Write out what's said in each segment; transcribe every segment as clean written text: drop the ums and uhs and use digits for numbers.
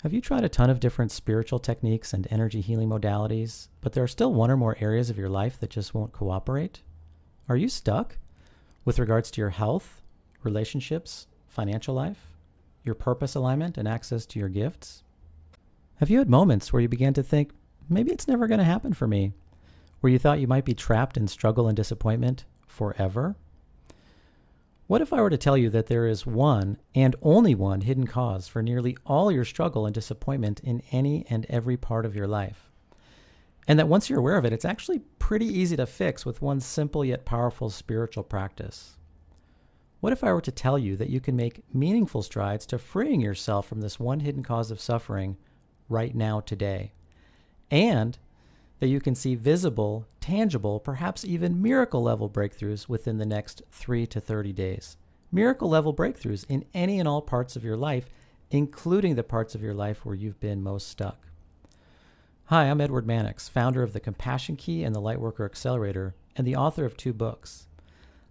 Have you tried a ton of different spiritual techniques and energy healing modalities, but there are still one or more areas of your life that just won't cooperate? Are you stuck with regards to your health, relationships, financial life, your purpose alignment, and access to your gifts? Have you had moments where you began to think, maybe it's never going to happen for me, where you thought you might be trapped in struggle and disappointment forever? What if I were to tell you that there is one and only one hidden cause for nearly all your struggle and disappointment in any and every part of your life? And that once you're aware of it, it's actually pretty easy to fix with one simple yet powerful spiritual practice. What if I were to tell you that you can make meaningful strides to freeing yourself from this one hidden cause of suffering right now, today? And that you can see visible, tangible, perhaps even miracle level breakthroughs within the next 3 to 30 days. Miracle level breakthroughs in any and all parts of your life, including the parts of your life where you've been most stuck. Hi, I'm Edward Mannix, founder of the Compassion Key and the Lightworker Accelerator, and the author of 2 books.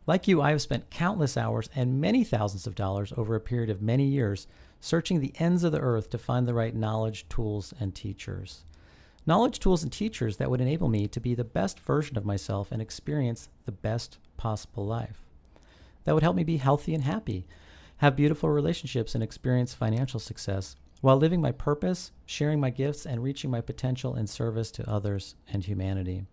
Like you, I have spent countless hours and many thousands of dollars over a period of many years searching the ends of the earth to find the right knowledge, tools, and teachers. Knowledge, tools, and teachers that would enable me to be the best version of myself and experience the best possible life. That would help me be healthy and happy, have beautiful relationships, and experience financial success while living my purpose, sharing my gifts, and reaching my potential in service to others and humanity.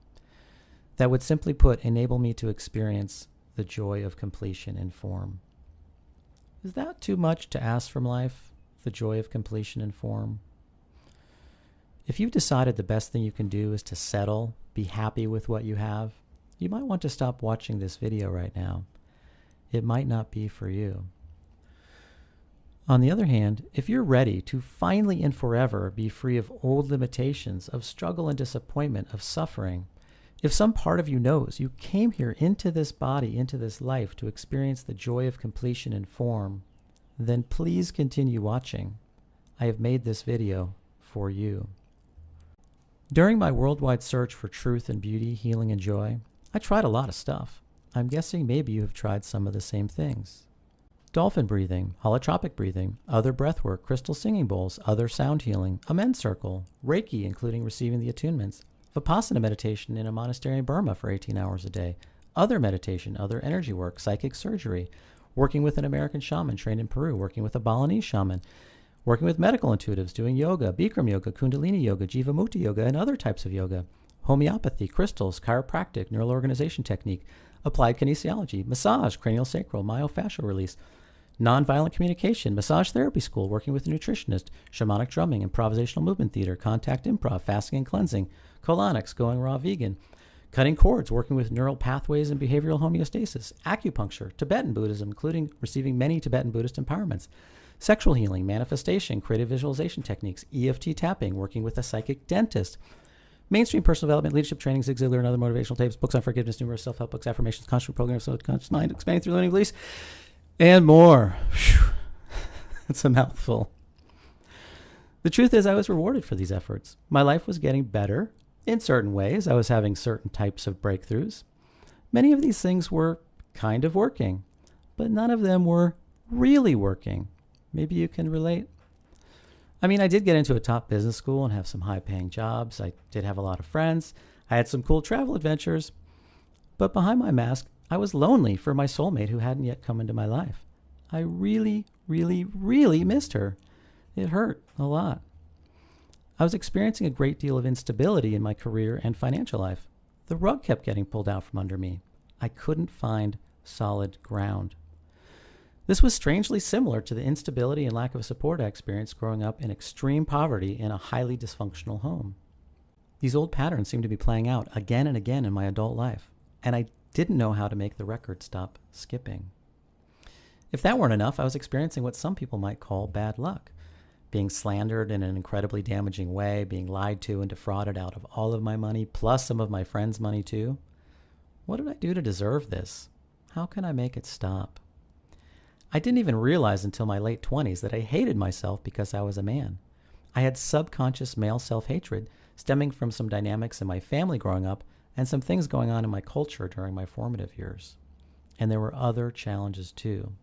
That would, simply put, enable me to experience the joy of completion in form. Is that too much to ask from life, the joy of completion in form? If you've decided the best thing you can do is to settle, be happy with what you have, you might want to stop watching this video right now. It might not be for you. On the other hand, if you're ready to finally and forever be free of old limitations, of struggle and disappointment, of suffering, if some part of you knows you came here into this body, into this life to experience the joy of completion in form, then please continue watching. I have made this video for you. During my worldwide search for truth and beauty, healing and joy, I tried a lot of stuff. I'm guessing maybe you have tried some of the same things. Dolphin breathing, holotropic breathing, other breathwork, crystal singing bowls, other sound healing, a men's circle, Reiki, including receiving the attunements, Vipassana meditation in a monastery in Burma for 18 hours a day, other meditation, other energy work, psychic surgery, working with an American shaman trained in Peru, working with a Balinese shaman, working with medical intuitives, doing yoga, Bikram yoga, Kundalini yoga, Jivamukti yoga, and other types of yoga, homeopathy, crystals, chiropractic, neural organization technique, applied kinesiology, massage, cranial sacral, myofascial release, nonviolent communication, massage therapy school, working with a nutritionist, shamanic drumming, improvisational movement theater, contact improv, fasting and cleansing, colonics, going raw vegan, cutting cords, working with neural pathways and behavioral homeostasis, acupuncture, Tibetan Buddhism, including receiving many Tibetan Buddhist empowerments, sexual healing, manifestation, creative visualization techniques, EFT tapping, working with a psychic dentist, mainstream personal development, leadership training, Zig Ziglar and other motivational tapes, books on forgiveness, numerous self-help books, affirmations, conscious programs, subconscious mind, expanding through learning beliefs, and more. Whew. It's a mouthful. The truth is, I was rewarded for these efforts. My life was getting better in certain ways. I was having certain types of breakthroughs. Many of these things were kind of working, but none of them were really working. Maybe you can relate. I mean, I did get into a top business school and have some high-paying jobs. I did have a lot of friends. I had some cool travel adventures. But behind my mask, I was lonely for my soulmate who hadn't yet come into my life. I really, really, really missed her. It hurt a lot. I was experiencing a great deal of instability in my career and financial life. The rug kept getting pulled out from under me. I couldn't find solid ground. This was strangely similar to the instability and lack of support I experienced growing up in extreme poverty in a highly dysfunctional home. These old patterns seemed to be playing out again and again in my adult life, and I didn't know how to make the record stop skipping. If that weren't enough, I was experiencing what some people might call bad luck. Being slandered in an incredibly damaging way, being lied to and defrauded out of all of my money, plus some of my friends' money too. What did I do to deserve this? How can I make it stop? I didn't even realize until my late 20s that I hated myself because I was a man. I had subconscious male self-hatred stemming from some dynamics in my family growing up and some things going on in my culture during my formative years. And there were other challenges too.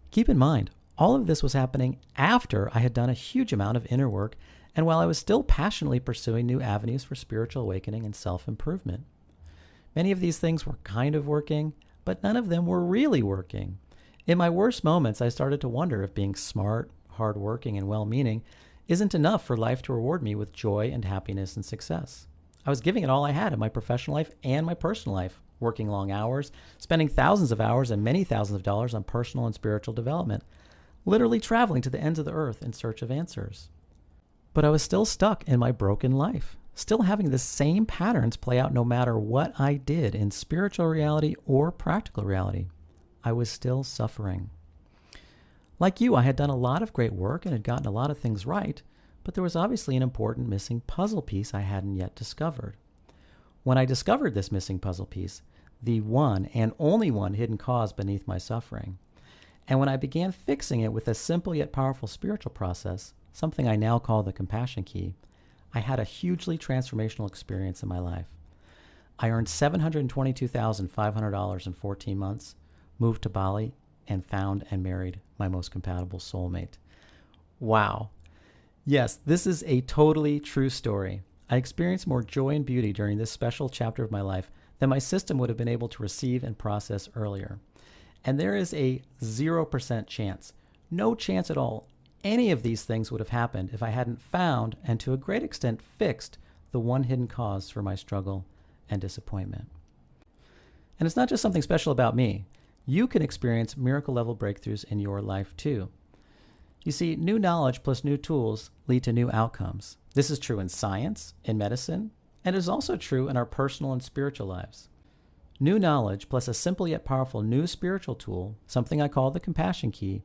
Keep in mind, All of this was happening after I had done a huge amount of inner work and while I was still passionately pursuing new avenues for spiritual awakening and self-improvement. Many of these things were kind of working, but none of them were really working. In my worst moments, I started to wonder if being smart, hardworking, and well-meaning isn't enough for life to reward me with joy and happiness and success. I was giving it all I had in my professional life and my personal life, working long hours, spending thousands of hours and many thousands of dollars on personal and spiritual development, literally traveling to the ends of the earth in search of answers. But I was still stuck in my broken life, still having the same patterns play out no matter what I did in spiritual reality or practical reality. I was still suffering. Like you, I had done a lot of great work and had gotten a lot of things right, but there was obviously an important missing puzzle piece I hadn't yet discovered. When I discovered this missing puzzle piece, the one and only one hidden cause beneath my suffering, and when I began fixing it with a simple yet powerful spiritual process, something I now call the compassion key, I had a hugely transformational experience in my life. I earned $722,500 in 14 months, moved to Bali, and found and married my most compatible soulmate. Wow. Yes, this is a totally true story. I experienced more joy and beauty during this special chapter of my life than my system would have been able to receive and process earlier. And there is a 0% chance, no chance at all, any of these things would have happened if I hadn't found and to a great extent fixed the one hidden cause for my struggle and disappointment. And it's not just something special about me. You can experience miracle level breakthroughs in your life too. You see, new knowledge plus new tools lead to new outcomes. This is true in science, in medicine, and is also true in our personal and spiritual lives. New knowledge plus a simple yet powerful new spiritual tool, something I call the compassion key,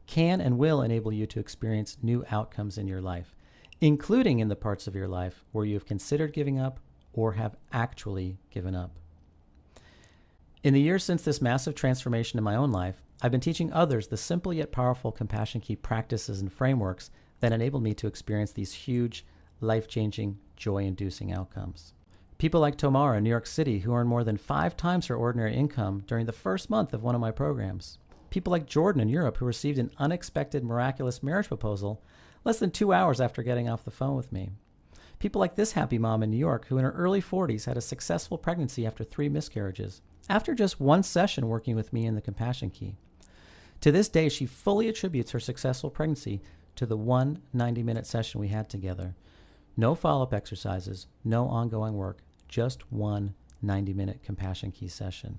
can and will enable you to experience new outcomes in your life, including in the parts of your life where you have considered giving up or have actually given up. In the years since this massive transformation in my own life, I've been teaching others the simple yet powerful compassion key practices and frameworks that enabled me to experience these huge, life-changing, joy-inducing outcomes. People like Tomara in New York City who earn more than 5 times her ordinary income during the first month of one of my programs. People like Jordan in Europe who received an unexpected, miraculous marriage proposal less than 2 hours after getting off the phone with me. People like this happy mom in New York who in her early 40s had a successful pregnancy after 3 miscarriages, after just 1 session working with me in the compassion key. To this day, she fully attributes her successful pregnancy to the one 90-minute session we had together. No follow-up exercises, no ongoing work, just one 90-minute compassion key session.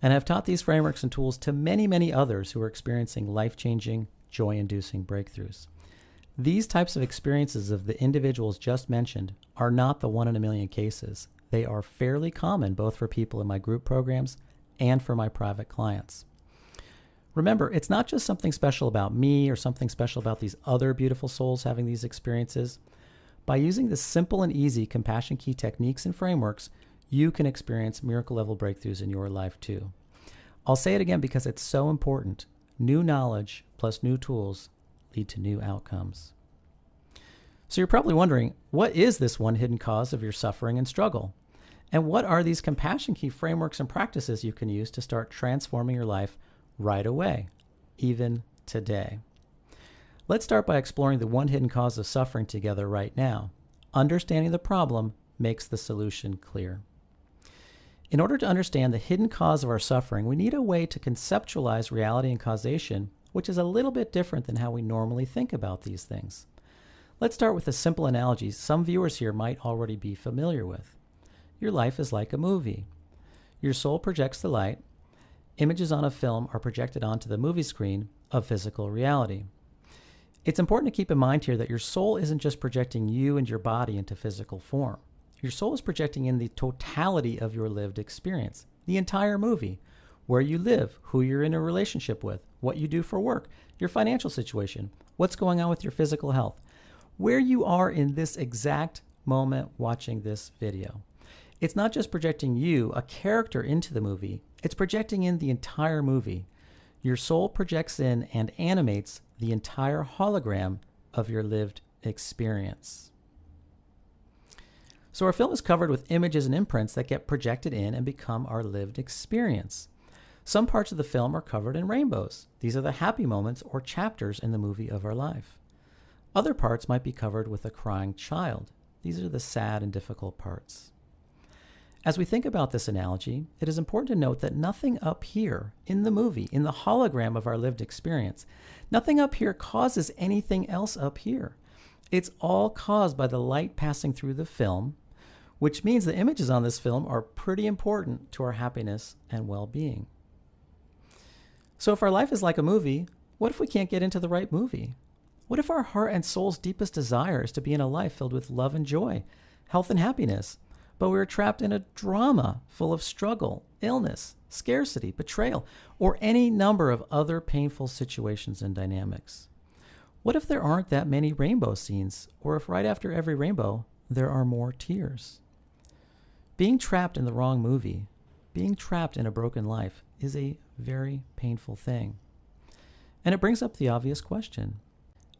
And I've taught these frameworks and tools to many, many others who are experiencing life-changing, joy-inducing breakthroughs. These types of experiences of the individuals just mentioned are not the 1 in a million cases. They are fairly common both for people in my group programs and for my private clients. Remember, it's not just something special about me or something special about these other beautiful souls having these experiences. By using the simple and easy compassion key techniques and frameworks, you can experience miracle level breakthroughs in your life too. I'll say it again because it's so important. New knowledge plus new tools lead to new outcomes. So you're probably wondering, what is this one hidden cause of your suffering and struggle? And what are these compassion key frameworks and practices you can use to start transforming your life right away, even today? Let's start by exploring the one hidden cause of suffering together right now. Understanding the problem makes the solution clear. In order to understand the hidden cause of our suffering, we need a way to conceptualize reality and causation, which is a little bit different than how we normally think about these things. Let's start with a simple analogy some viewers here might already be familiar with. Your life is like a movie. Your soul projects the light. Images on a film are projected onto the movie screen of physical reality. It's important to keep in mind here that your soul isn't just projecting you and your body into physical form. Your soul is projecting in the totality of your lived experience, the entire movie, where you live, who you're in a relationship with, what you do for work, your financial situation, what's going on with your physical health, where you are in this exact moment watching this video. It's not just projecting you, a character, into the movie, it's projecting in the entire movie. Your soul projects in and animates the entire hologram of your lived experience. So our film is covered with images and imprints that get projected in and become our lived experience. Some parts of the film are covered in rainbows. These are the happy moments or chapters in the movie of our life. Other parts might be covered with a crying child. These are the sad and difficult parts. As we think about this analogy, it is important to note that nothing up here in the movie, in the hologram of our lived experience, nothing up here causes anything else up here. It's all caused by the light passing through the film, which means the images on this film are pretty important to our happiness and well-being. So if our life is like a movie, what if we can't get into the right movie? What if our heart and soul's deepest desire is to be in a life filled with love and joy, health and happiness, but we're trapped in a drama full of struggle, illness, scarcity, betrayal, or any number of other painful situations and dynamics? What if there aren't that many rainbow scenes, or if right after every rainbow, there are more tears? Being trapped in the wrong movie, being trapped in a broken life, is a very painful thing. And it brings up the obvious question.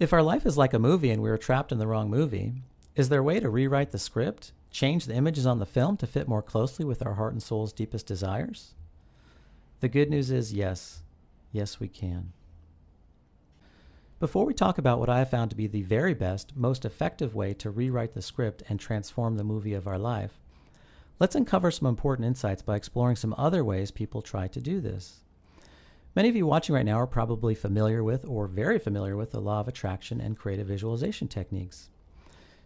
If our life is like a movie and we are trapped in the wrong movie, is there a way to rewrite the script, change the images on the film to fit more closely with our heart and soul's deepest desires? The good news is yes. Yes, we can. Before we talk about what I have found to be the very best, most effective way to rewrite the script and transform the movie of our life, let's uncover some important insights by exploring some other ways people try to do this. Many of you watching right now are probably familiar with or very familiar with the law of attraction and creative visualization techniques.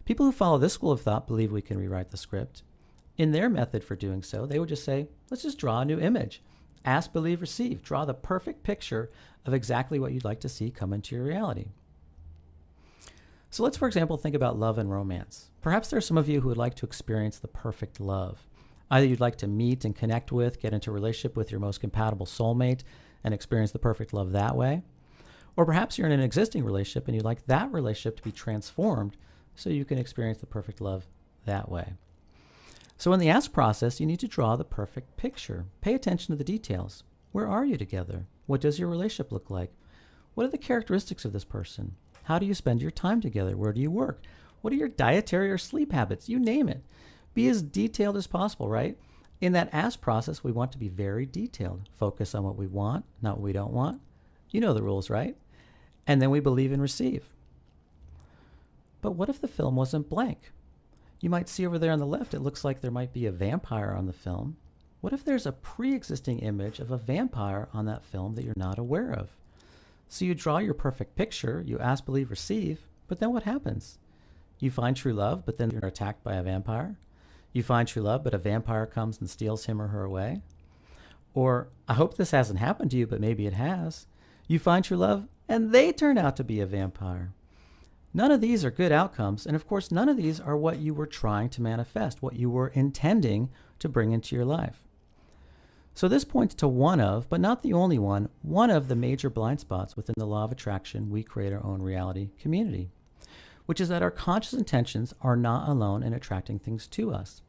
People who follow this school of thought believe we can rewrite the script. In their method for doing so, they would just say, let's just draw a new image. Ask, believe, receive. Draw the perfect picture of exactly what you'd like to see come into your reality. So let's, for example, think about love and romance. Perhaps there are some of you who would like to experience the perfect love. Either you'd like to meet and connect with, get into a relationship with your most compatible soulmate and experience the perfect love that way. Or perhaps you're in an existing relationship and you'd like that relationship to be transformed so you can experience the perfect love that way. So in the ask process, you need to draw the perfect picture. Pay attention to the details. Where are you together? What does your relationship look like? What are the characteristics of this person? How do you spend your time together? Where do you work? What are your dietary or sleep habits? You name it. Be as detailed as possible, right? In that ask process, we want to be very detailed. Focus on what we want, not what we don't want. You know the rules, right? And then we believe and receive. But what if the film wasn't blank? You might see over there on the left, it looks like there might be a vampire on the film. What if there's a pre-existing image of a vampire on that film that you're not aware of? So you draw your perfect picture, you ask, believe, receive, but then what happens? You find true love, but then you're attacked by a vampire. You find true love, but a vampire comes and steals him or her away. Or, I hope this hasn't happened to you, but maybe it has. You find true love, and they turn out to be a vampire. None of these are good outcomes, and of course, none of these are what you were trying to manifest, what you were intending to bring into your life. So this points to one of, but not the only one of the major blind spots within the law of attraction, we create our own reality community, which is that our conscious intentions are not alone in attracting things to us.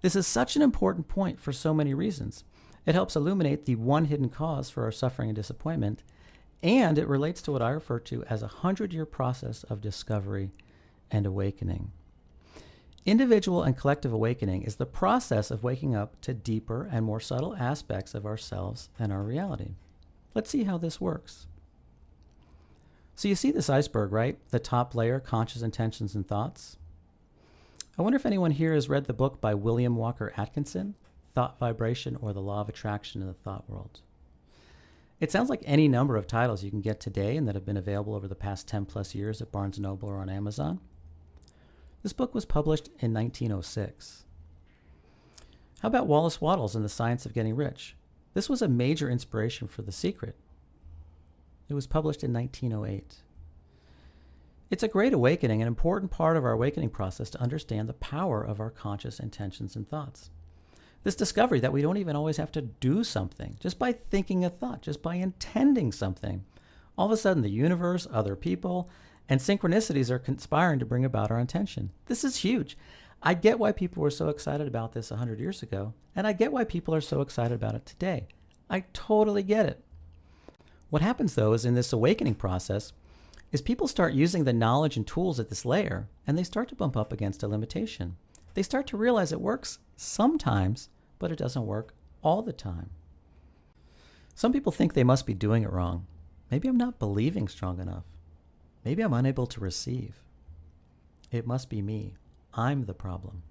This is such an important point for so many reasons. It helps illuminate the one hidden cause for our suffering and disappointment, and it relates to what I refer to as a 100-year process of discovery and awakening. Individual and collective awakening is the process of waking up to deeper and more subtle aspects of ourselves and our reality. Let's see how this works. So you see this iceberg, right? The top layer, conscious intentions and thoughts. I wonder if anyone here has read the book by William Walker Atkinson, Thought Vibration or the Law of Attraction in the Thought World. It sounds like any number of titles you can get today and that have been available over the past 10 plus years at Barnes & Noble or on Amazon. This book was published in 1906. How about Wallace Wattles and the Science of Getting Rich? This was a major inspiration for The Secret. It was published in 1908. It's a great awakening, an important part of our awakening process to understand the power of our conscious intentions and thoughts. This discovery that we don't even always have to do something, just by thinking a thought, just by intending something. All of a sudden, the universe, other people, and synchronicities are conspiring to bring about our intention. This is huge. I get why people were so excited about this 100 years ago, and I get why people are so excited about it today. I totally get it. What happens, though, is in this awakening process, is people start using the knowledge and tools at this layer, and they start to bump up against a limitation. They start to realize it works sometimes, but it doesn't work all the time. Some people think they must be doing it wrong. Maybe I'm not believing strong enough. Maybe I'm unable to receive. It must be me. I'm the problem.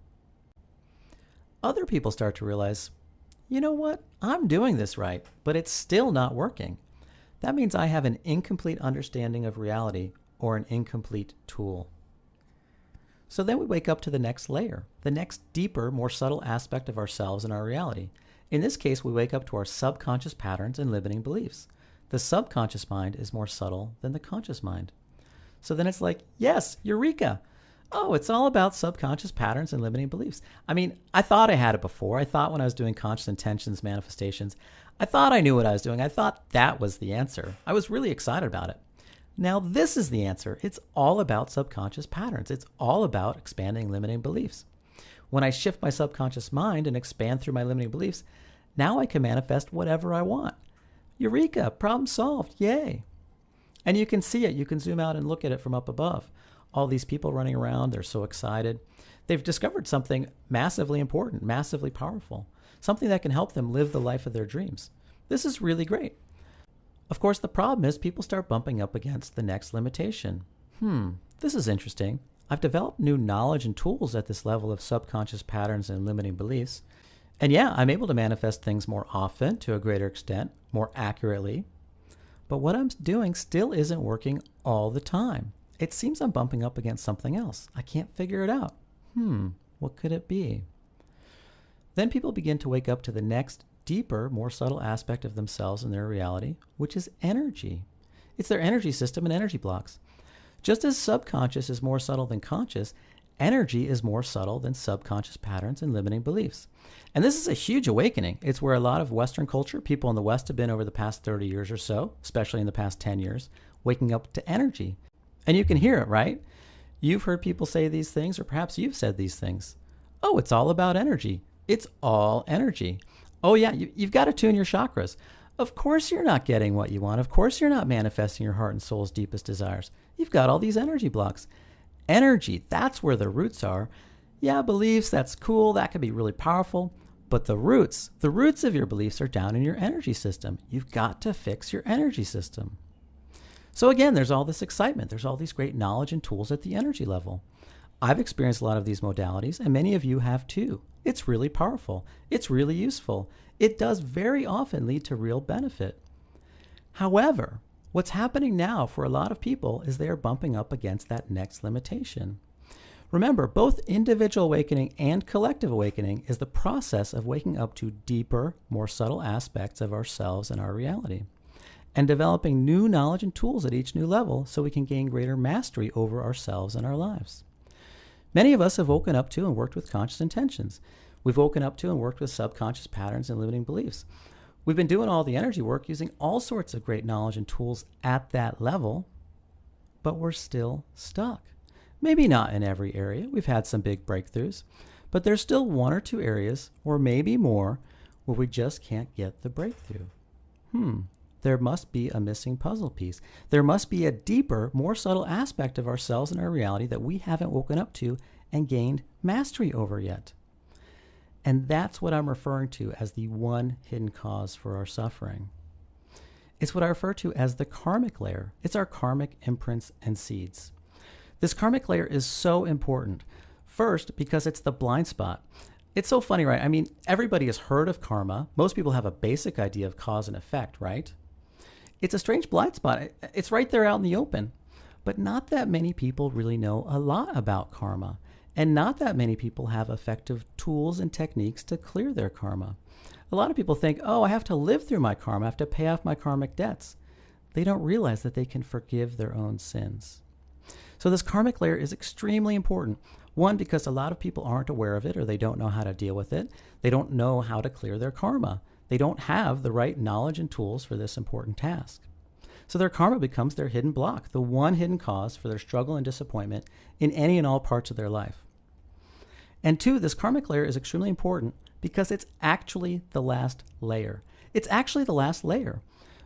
Other people start to realize, you know what? I'm doing this right, but it's still not working. That means I have an incomplete understanding of reality or an incomplete tool. So then we wake up to the next layer, the next deeper, more subtle aspect of ourselves and our reality. In this case, we wake up to our subconscious patterns and limiting beliefs. The subconscious mind is more subtle than the conscious mind. So then it's like, yes, eureka! Oh, it's all about subconscious patterns and limiting beliefs. I mean, I thought I had it before. I thought when I was doing conscious intentions, manifestations, I thought I knew what I was doing. I thought that was the answer. I was really excited about it. Now this is the answer. It's all about subconscious patterns. It's all about expanding limiting beliefs. When I shift my subconscious mind and expand through my limiting beliefs, now I can manifest whatever I want. Eureka, problem solved, yay. And you can see it. You can zoom out and look at it from up above. All these people running around, they're so excited. They've discovered something massively important, massively powerful, something that can help them live the life of their dreams. This is really great. Of course, the problem is people start bumping up against the next limitation. This is interesting. I've developed new knowledge and tools at this level of subconscious patterns and limiting beliefs. And yeah, I'm able to manifest things more often, to a greater extent, more accurately. But what I'm doing still isn't working all the time. It seems I'm bumping up against something else. I can't figure it out. What could it be? Then people begin to wake up to the next deeper, more subtle aspect of themselves and their reality, which is energy. It's their energy system and energy blocks. Just as subconscious is more subtle than conscious, energy is more subtle than subconscious patterns and limiting beliefs. And this is a huge awakening. It's where a lot of Western culture, people in the West have been over the past 30 years or so, especially in the past 10 years, waking up to energy. And you can hear it, right? You've heard people say these things, or perhaps you've said these things. Oh, it's all about energy. It's all energy. Oh yeah, you've got to tune your chakras. Of course you're not getting what you want. Of course you're not manifesting your heart and soul's deepest desires. You've got all these energy blocks. Energy, that's where the roots are. Yeah, beliefs, that's cool. That could be really powerful. But the roots of your beliefs are down in your energy system. You've got to fix your energy system. So again, there's all this excitement. There's all these great knowledge and tools at the energy level. I've experienced a lot of these modalities, and many of you have too. It's really powerful. It's really useful. It does very often lead to real benefit. However, what's happening now for a lot of people is they are bumping up against that next limitation. Remember, both individual awakening and collective awakening is the process of waking up to deeper, more subtle aspects of ourselves and our reality, and developing new knowledge and tools at each new level so we can gain greater mastery over ourselves and our lives. Many of us have woken up to and worked with conscious intentions. We've woken up to and worked with subconscious patterns and limiting beliefs. We've been doing all the energy work using all sorts of great knowledge and tools at that level, but we're still stuck. Maybe not in every area. We've had some big breakthroughs, but there's still one or two areas, or maybe more, where we just can't get the breakthrough. There must be a missing puzzle piece. There must be a deeper, more subtle aspect of ourselves and our reality that we haven't woken up to and gained mastery over yet. And that's what I'm referring to as the one hidden cause for our suffering. It's what I refer to as the karmic layer. It's our karmic imprints and seeds. This karmic layer is so important. First, because it's the blind spot. It's so funny, right? I mean, everybody has heard of karma. Most people have a basic idea of cause and effect, right? It's a strange blind spot. It's right there out in the open. But not that many people really know a lot about karma. And not that many people have effective tools and techniques to clear their karma. A lot of people think, oh, I have to live through my karma. I have to pay off my karmic debts. They don't realize that they can forgive their own sins. So this karmic layer is extremely important. One, because a lot of people aren't aware of it, or they don't know how to deal with it. They don't know how to clear their karma. They don't have the right knowledge and tools for this important task. So their karma becomes their hidden block, the one hidden cause for their struggle and disappointment in any and all parts of their life. And two, this karmic layer is extremely important because it's actually the last layer. It's actually the last layer.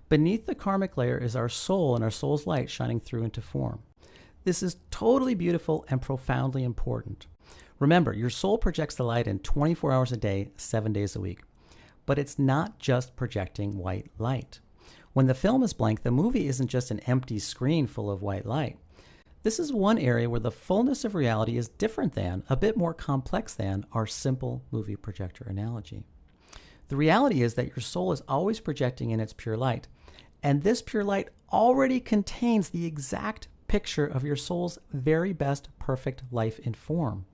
Beneath the karmic layer is our soul and our soul's light shining through into form. This is totally beautiful and profoundly important. Remember, your soul projects the light in 24 hours a day, 7 days a week. but it's not just projecting white light. When the film is blank, the movie isn't just an empty screen full of white light. This is one area where the fullness of reality is different than, a bit more complex than, our simple movie projector analogy. The reality is that your soul is always projecting in its pure light, and this pure light already contains the exact picture of your soul's very best perfect life in form.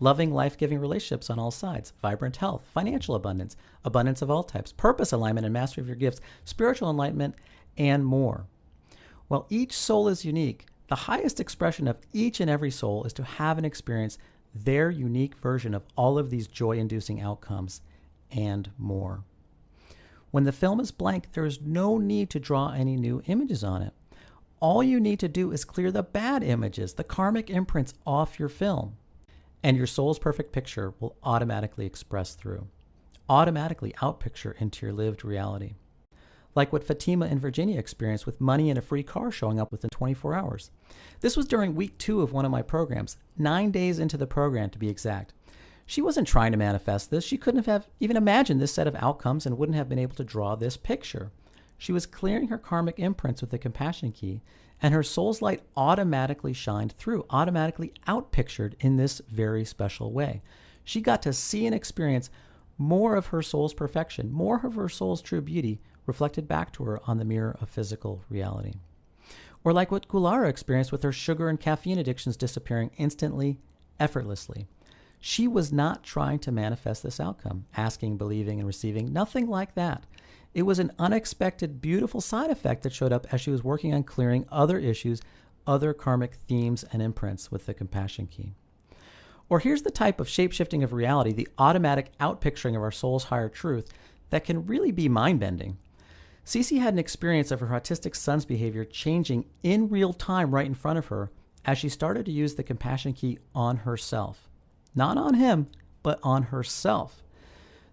Loving, life-giving relationships on all sides, vibrant health, financial abundance, abundance of all types, purpose alignment and mastery of your gifts, spiritual enlightenment, and more. While each soul is unique, the highest expression of each and every soul is to have and experience their unique version of all of these joy-inducing outcomes and more. When the film is blank, there is no need to draw any new images on it. All you need to do is clear the bad images, the karmic imprints off your film, and your soul's perfect picture will automatically express through, automatically outpicture into your lived reality. Like what Fatima in Virginia experienced with money and a free car showing up within 24 hours. This was during week 2 of one of my programs, 9 days into the program to be exact. She wasn't trying to manifest this. She couldn't have even imagined this set of outcomes and wouldn't have been able to draw this picture. She was clearing her karmic imprints with the compassion key, and her soul's light automatically shined through, automatically outpictured in this very special way. She got to see and experience more of her soul's perfection, more of her soul's true beauty reflected back to her on the mirror of physical reality. Or like what Gulara experienced with her sugar and caffeine addictions disappearing instantly, effortlessly. She was not trying to manifest this outcome, asking, believing, and receiving, nothing like that. It was an unexpected, beautiful side effect that showed up as she was working on clearing other issues, other karmic themes and imprints with the compassion key. Or here's the type of shape-shifting of reality, the automatic outpicturing of our soul's higher truth that can really be mind-bending. Cece had an experience of her autistic son's behavior changing in real time right in front of her as she started to use the compassion key on herself. Not on him, but on herself.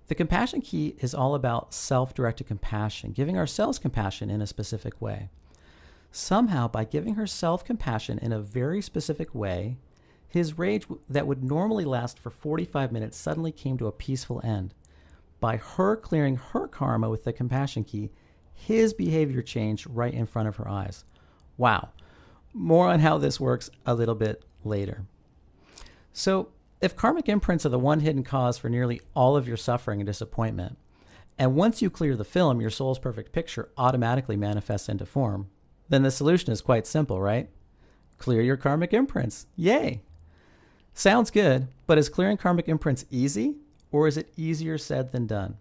The compassion key is all about self-directed compassion, giving ourselves compassion in a specific way. Somehow, by giving herself compassion in a very specific way, his rage that would normally last for 45 minutes suddenly came to a peaceful end. By her clearing her karma with the compassion key, his behavior changed right in front of her eyes. Wow. More on how this works a little bit later. So, if karmic imprints are the one hidden cause for nearly all of your suffering and disappointment, and once you clear the film, your soul's perfect picture automatically manifests into form, then the solution is quite simple, right? Clear your karmic imprints. Yay! Sounds good, but is clearing karmic imprints easy, or is it easier said than done?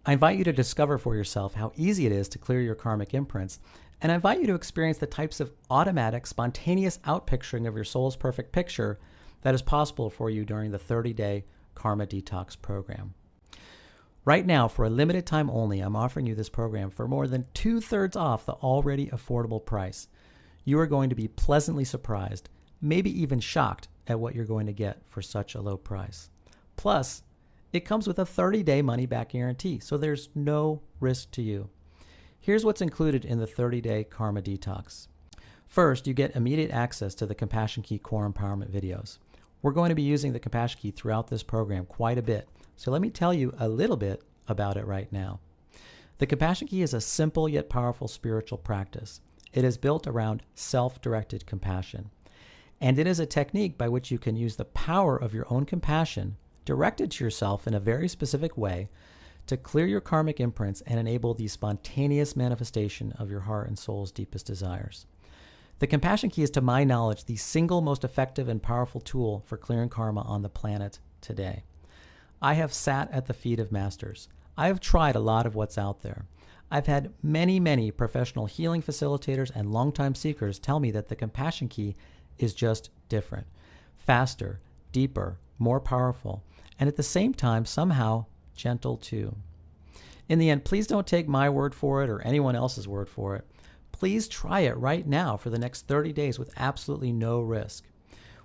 I invite you to discover for yourself how easy it is to clear your karmic imprints, and I invite you to experience the types of automatic, spontaneous outpicturing of your soul's perfect picture that is possible for you during the 30-day Karma Detox program. Right now, for a limited time only, I'm offering you this program for more than 2/3 off the already affordable price. You are going to be pleasantly surprised, maybe even shocked at what you're going to get for such a low price. Plus, it comes with a 30-day money-back guarantee, so there's no risk to you. Here's what's included in the 30-day Karma Detox. First, you get immediate access to the Compassion Key Core Empowerment videos. We're going to be using the Compassion Key throughout this program quite a bit, so let me tell you a little bit about it right now. The Compassion Key is a simple yet powerful spiritual practice. It is built around self-directed compassion, and it is a technique by which you can use the power of your own compassion directed to yourself in a very specific way to clear your karmic imprints and enable the spontaneous manifestation of your heart and soul's deepest desires. The Compassion Key is, to my knowledge, the single most effective and powerful tool for clearing karma on the planet today. I have sat at the feet of masters. I have tried a lot of what's out there. I've had many professional healing facilitators and longtime seekers tell me that the Compassion Key is just different, faster, deeper, more powerful, and at the same time, somehow gentle too. In the end, please don't take my word for it or anyone else's word for it. Please try it right now for the next 30 days with absolutely no risk.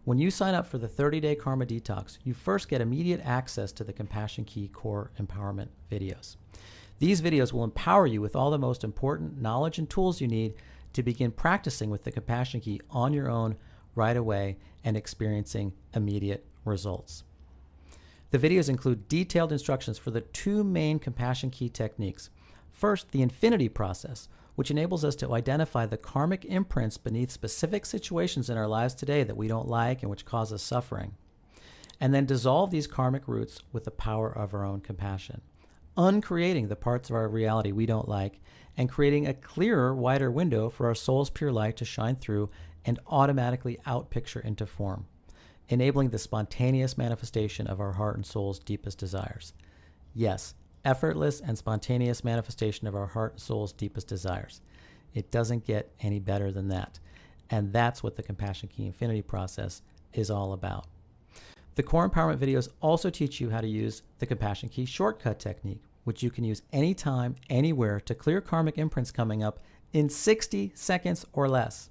When you sign up for the 30-day Karma Detox, you first get immediate access to the Compassion Key Core Empowerment videos. These videos will empower you with all the most important knowledge and tools you need to begin practicing with the Compassion Key on your own right away and experiencing immediate results. The videos include detailed instructions for the two main compassion key techniques. First, the infinity process, which enables us to identify the karmic imprints beneath specific situations in our lives today that we don't like and which cause us suffering, and then dissolve these karmic roots with the power of our own compassion, uncreating the parts of our reality we don't like and creating a clearer, wider window for our soul's pure light to shine through and automatically outpicture into form, enabling the spontaneous manifestation of our heart and soul's deepest desires. Yes, effortless and spontaneous manifestation of our heart and soul's deepest desires. It doesn't get any better than that. And that's what the Compassion Key Infinity process is all about. The Core Empowerment videos also teach you how to use the Compassion Key shortcut technique, which you can use anytime, anywhere to clear karmic imprints coming up in 60 seconds or less.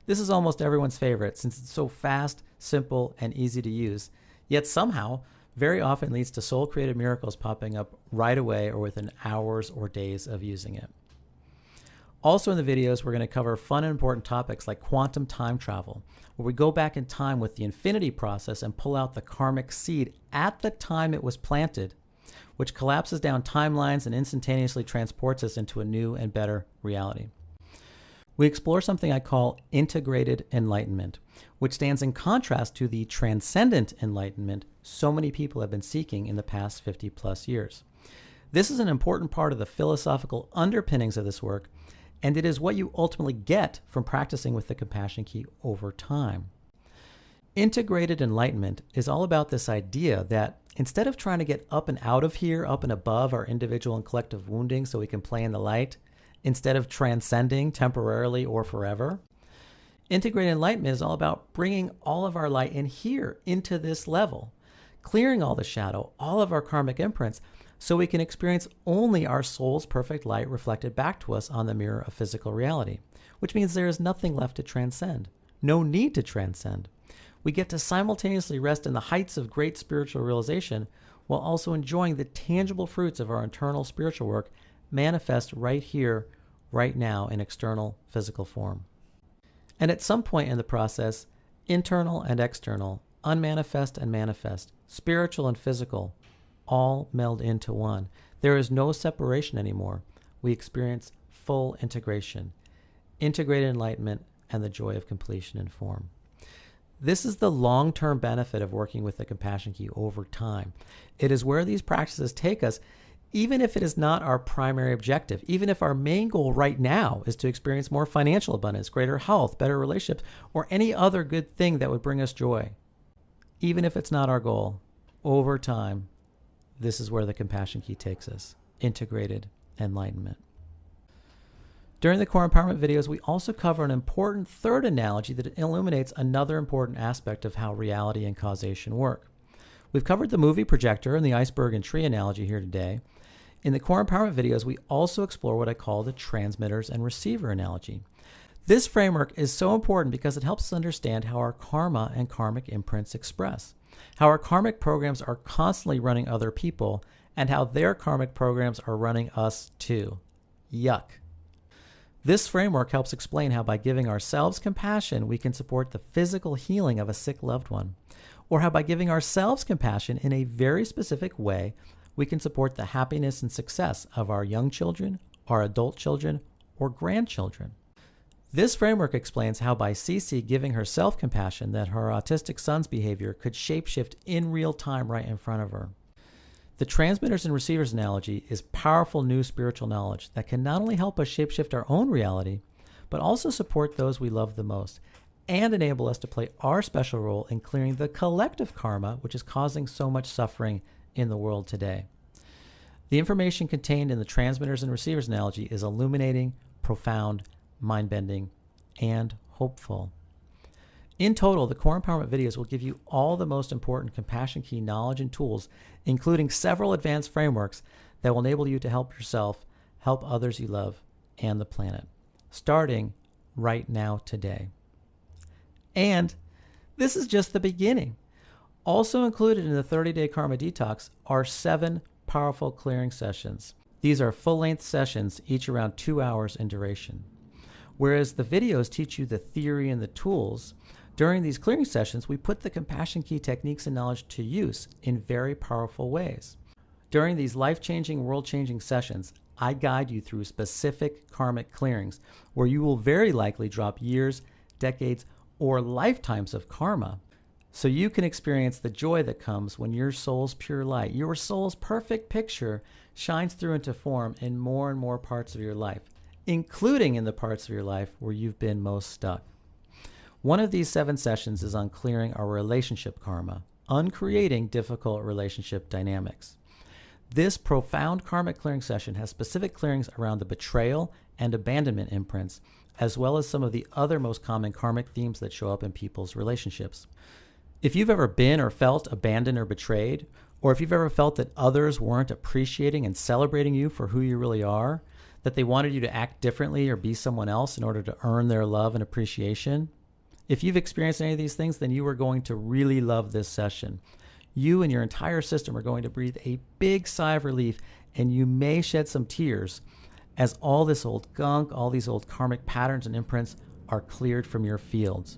This is almost everyone's favorite since it's so fast, simple, and easy to use, yet somehow very often leads to soul-created miracles popping up right away or within hours or days of using it. Also in the videos, we're going to cover fun and important topics like quantum time travel, where we go back in time with the infinity process and pull out the karmic seed at the time it was planted, which collapses down timelines and instantaneously transports us into a new and better reality. We explore something I call integrated enlightenment, which stands in contrast to the transcendent enlightenment so many people have been seeking in the past 50 plus years. This is an important part of the philosophical underpinnings of this work, and it is what you ultimately get from practicing with the Compassion Key over time. Integrated enlightenment is all about this idea that instead of trying to get up and out of here, up and above our individual and collective wounding so we can play in the light, instead of transcending temporarily or forever, integrated enlightenment is all about bringing all of our light in here into this level, clearing all the shadow, all of our karmic imprints, so we can experience only our soul's perfect light reflected back to us on the mirror of physical reality, which means there is nothing left to transcend, no need to transcend. We get to simultaneously rest in the heights of great spiritual realization while also enjoying the tangible fruits of our internal spiritual work manifest right here, right now in external physical form. And at some point in the process, internal and external, unmanifest and manifest, spiritual and physical, all meld into one. There is no separation anymore. We experience full integration, integrated enlightenment, and the joy of completion in form. This is the long-term benefit of working with the Compassion Key over time. It is where these practices take us, even if it is not our primary objective, even if our main goal right now is to experience more financial abundance, greater health, better relationships, or any other good thing that would bring us joy. Even if it's not our goal, over time, this is where the Compassion Key takes us, integrated enlightenment. During the Core Empowerment videos, we also cover an important third analogy that illuminates another important aspect of how reality and causation work. We've covered the movie projector and the iceberg and tree analogy here today. In the Core Empowerment videos, we also explore what I call the transmitters and receiver analogy. This framework is so important because it helps us understand how our karma and karmic imprints express, how our karmic programs are constantly running other people, and how their karmic programs are running us too. Yuck. This framework helps explain how by giving ourselves compassion, we can support the physical healing of a sick loved one, or how by giving ourselves compassion in a very specific way, we can support the happiness and success of our young children, our adult children, or grandchildren. This framework explains how by Cece giving herself compassion that her autistic son's behavior could shapeshift in real time right in front of her. The transmitters and receivers analogy is powerful new spiritual knowledge that can not only help us shapeshift our own reality, but also support those we love the most and enable us to play our special role in clearing the collective karma which is causing so much suffering in the world today. The information contained in the transmitters and receivers analogy is illuminating, profound, mind-bending, and hopeful. In total, the Core Empowerment videos will give you all the most important Compassion Key knowledge and tools, including several advanced frameworks that will enable you to help yourself, help others you love, and the planet, starting right now today. And this is just the beginning. Also included in the 30-day Karma Detox are 7 powerful clearing sessions. These are full-length sessions, each around 2 hours in duration. Whereas the videos teach you the theory and the tools, During these clearing sessions, we put the compassion key techniques and knowledge to use in very powerful ways. During these life-changing, world-changing sessions, I guide you through specific karmic clearings where you will very likely drop years, decades, or lifetimes of karma so you can experience the joy that comes when your soul's pure light, your soul's perfect picture, shines through into form in more and more parts of your life, including in the parts of your life where you've been most stuck. One of these 7 sessions is on clearing our relationship karma, uncreating difficult relationship dynamics. This profound karmic clearing session has specific clearings around the betrayal and abandonment imprints, as well as some of the other most common karmic themes that show up in people's relationships. If you've ever been or felt abandoned or betrayed, or if you've ever felt that others weren't appreciating and celebrating you for who you really are, that they wanted you to act differently or be someone else in order to earn their love and appreciation, if you've experienced any of these things, then you are going to really love this session. You and your entire system are going to breathe a big sigh of relief, and you may shed some tears as all this old gunk, all these old karmic patterns and imprints are cleared from your fields.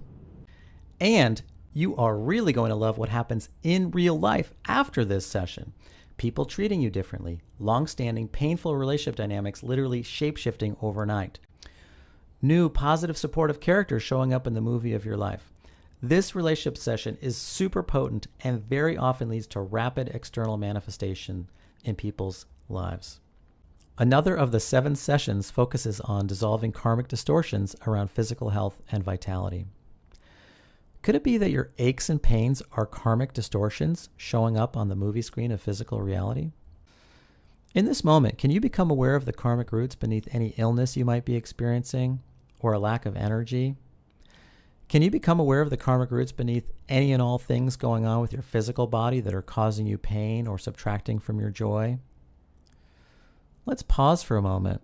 And you are really going to love what happens in real life after this session. People treating you differently, long-standing, painful relationship dynamics literally shape-shifting overnight. New, positive, supportive characters showing up in the movie of your life. This relationship session is super potent and very often leads to rapid external manifestation in people's lives. Another of the 7 sessions focuses on dissolving karmic distortions around physical health and vitality. Could it be that your aches and pains are karmic distortions showing up on the movie screen of physical reality? In this moment, can you become aware of the karmic roots beneath any illness you might be experiencing or a lack of energy? Can you become aware of the karmic roots beneath any and all things going on with your physical body that are causing you pain or subtracting from your joy? Let's pause for a moment.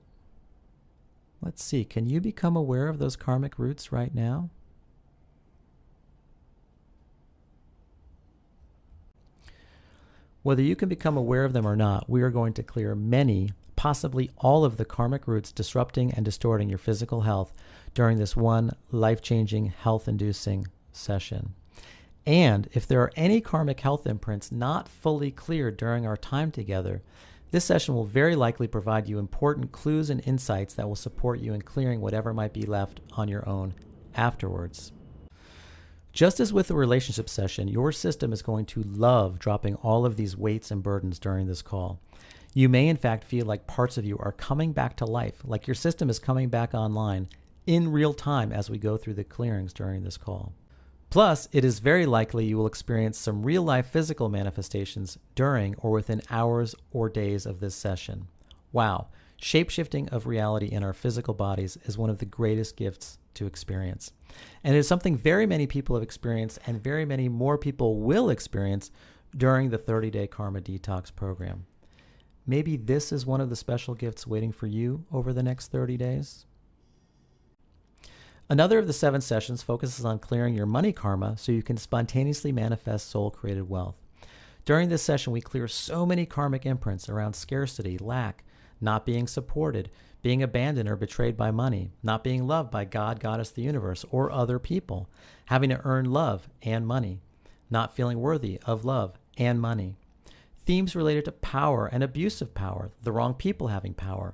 Let's see, can you become aware of those karmic roots right now? Whether you can become aware of them or not, we are going to clear many, possibly all of the karmic roots disrupting and distorting your physical health during this one life-changing, health-inducing session. And if there are any karmic health imprints not fully cleared during our time together, this session will very likely provide you important clues and insights that will support you in clearing whatever might be left on your own afterwards. Just as with the relationship session, your system is going to love dropping all of these weights and burdens during this call. You may in fact feel like parts of you are coming back to life, like your system is coming back online in real time as we go through the clearings during this call. Plus, it is very likely you will experience some real-life physical manifestations during or within hours or days of this session. Wow, shape-shifting of reality in our physical bodies is one of the greatest gifts to experience. And it is something very many people have experienced and very many more people will experience during the 30-day Karma Detox program. Maybe this is one of the special gifts waiting for you over the next 30 days. Another of the 7 sessions focuses on clearing your money karma so you can spontaneously manifest soul-created wealth. During this session, we clear so many karmic imprints around scarcity, lack, not being supported, being abandoned or betrayed by money, not being loved by God, Goddess, the universe, or other people, having to earn love and money, not feeling worthy of love and money. Themes related to power and abuse of power, the wrong people having power,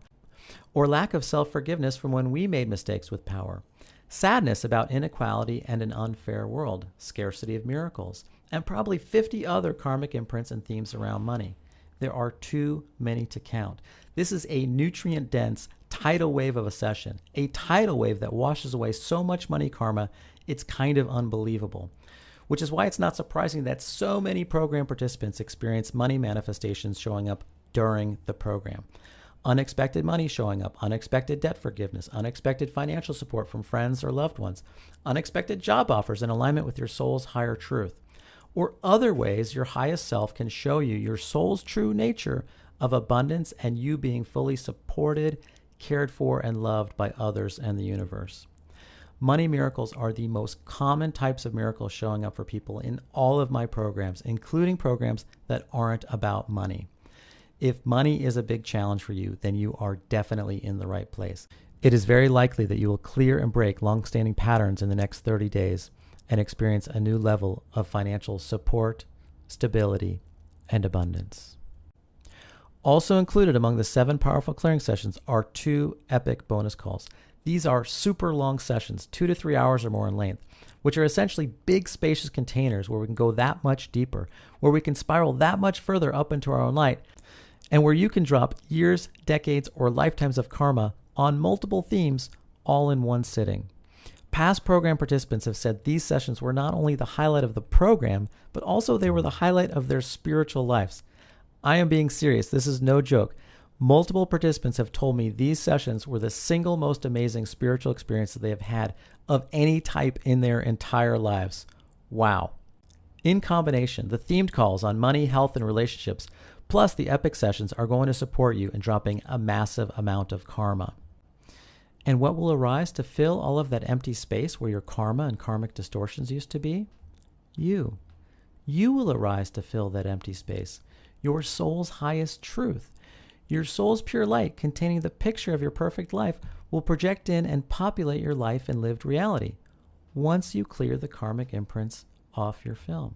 or lack of self-forgiveness from when we made mistakes with power. Sadness about inequality and an unfair world, scarcity of miracles, and probably 50 other karmic imprints and themes around money. There are too many to count. This is a nutrient-dense tidal wave of a session, a tidal wave that washes away so much money karma, it's kind of unbelievable. Which is why it's not surprising that so many program participants experience money manifestations showing up during the program. Unexpected money showing up, unexpected debt forgiveness, unexpected financial support from friends or loved ones, unexpected job offers in alignment with your soul's higher truth, or other ways your highest self can show you your soul's true nature of abundance and you being fully supported, cared for, and loved by others and the universe. Money miracles are the most common types of miracles showing up for people in all of my programs, including programs that aren't about money. If money is a big challenge for you, then you are definitely in the right place. It is very likely that you will clear and break long-standing patterns in the next 30 days and experience a new level of financial support, stability, and abundance. Also included among the 7 powerful clearing sessions are 2 epic bonus calls. These are super long sessions, 2 to 3 hours or more in length, which are essentially big spacious containers where we can go that much deeper, where we can spiral that much further up into our own light, and where you can drop years, decades, or lifetimes of karma on multiple themes all in one sitting. Past program participants have said these sessions were not only the highlight of the program, but also they were the highlight of their spiritual lives. I am being serious. This is no joke. Multiple participants have told me these sessions were the single most amazing spiritual experience that they have had of any type in their entire lives. Wow. In combination, the themed calls on money, health, and relationships, plus the epic sessions are going to support you in dropping a massive amount of karma. And what will arise to fill all of that empty space where your karma and karmic distortions used to be? You. You will arise to fill that empty space. Your soul's highest truth. Your soul's pure light containing the picture of your perfect life will project in and populate your life and lived reality once you clear the karmic imprints off your film.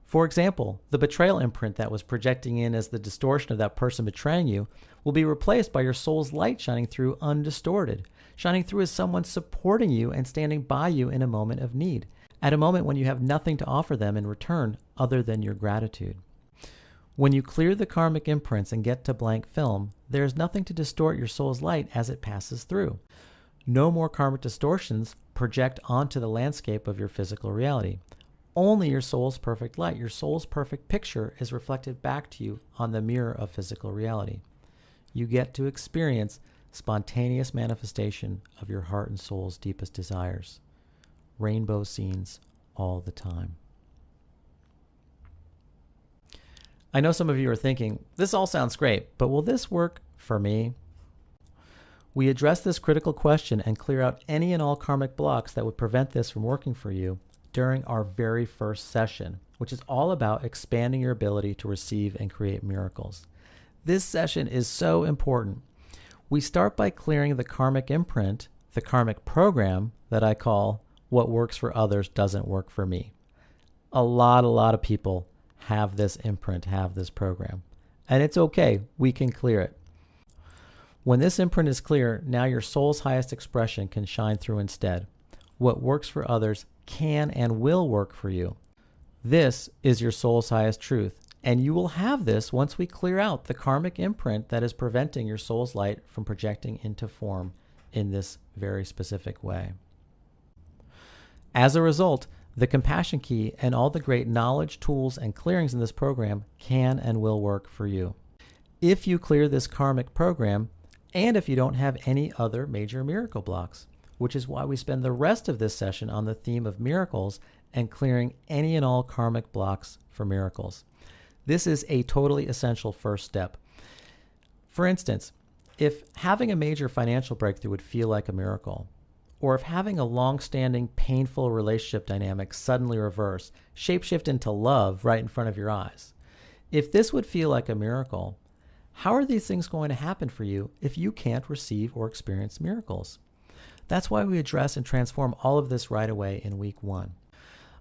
For example, the betrayal imprint that was projecting in as the distortion of that person betraying you will be replaced by your soul's light shining through undistorted, shining through as someone supporting you and standing by you in a moment of need, at a moment when you have nothing to offer them in return other than your gratitude. When you clear the karmic imprints and get to blank film, there is nothing to distort your soul's light as it passes through. No more karmic distortions project onto the landscape of your physical reality. Only your soul's perfect light, your soul's perfect picture is reflected back to you on the mirror of physical reality. You get to experience spontaneous manifestation of your heart and soul's deepest desires. Rainbow scenes all the time. I know some of you are thinking, this all sounds great, but will this work for me? We address this critical question and clear out any and all karmic blocks that would prevent this from working for you during our very first session, which is all about expanding your ability to receive and create miracles. This session is so important. We start by clearing the karmic imprint, the karmic program that I call what works for others doesn't work for me. A lot of people have this imprint, have this program. And it's okay, we can clear it. When this imprint is clear, now your soul's highest expression can shine through instead. What works for others can and will work for you. This is your soul's highest truth, and you will have this once we clear out the karmic imprint that is preventing your soul's light from projecting into form in this very specific way. As a result, the compassion key and all the great knowledge, tools, and clearings in this program can and will work for you. If you clear this karmic program, and if you don't have any other major miracle blocks, which is why we spend the rest of this session on the theme of miracles and clearing any and all karmic blocks for miracles. This is a totally essential first step. For instance, if having a major financial breakthrough would feel like a miracle, or if having a long-standing painful relationship dynamic suddenly reverse, shapeshift into love right in front of your eyes, if this would feel like a miracle, how are these things going to happen for you if you can't receive or experience miracles? That's why we address and transform all of this right away in week 1.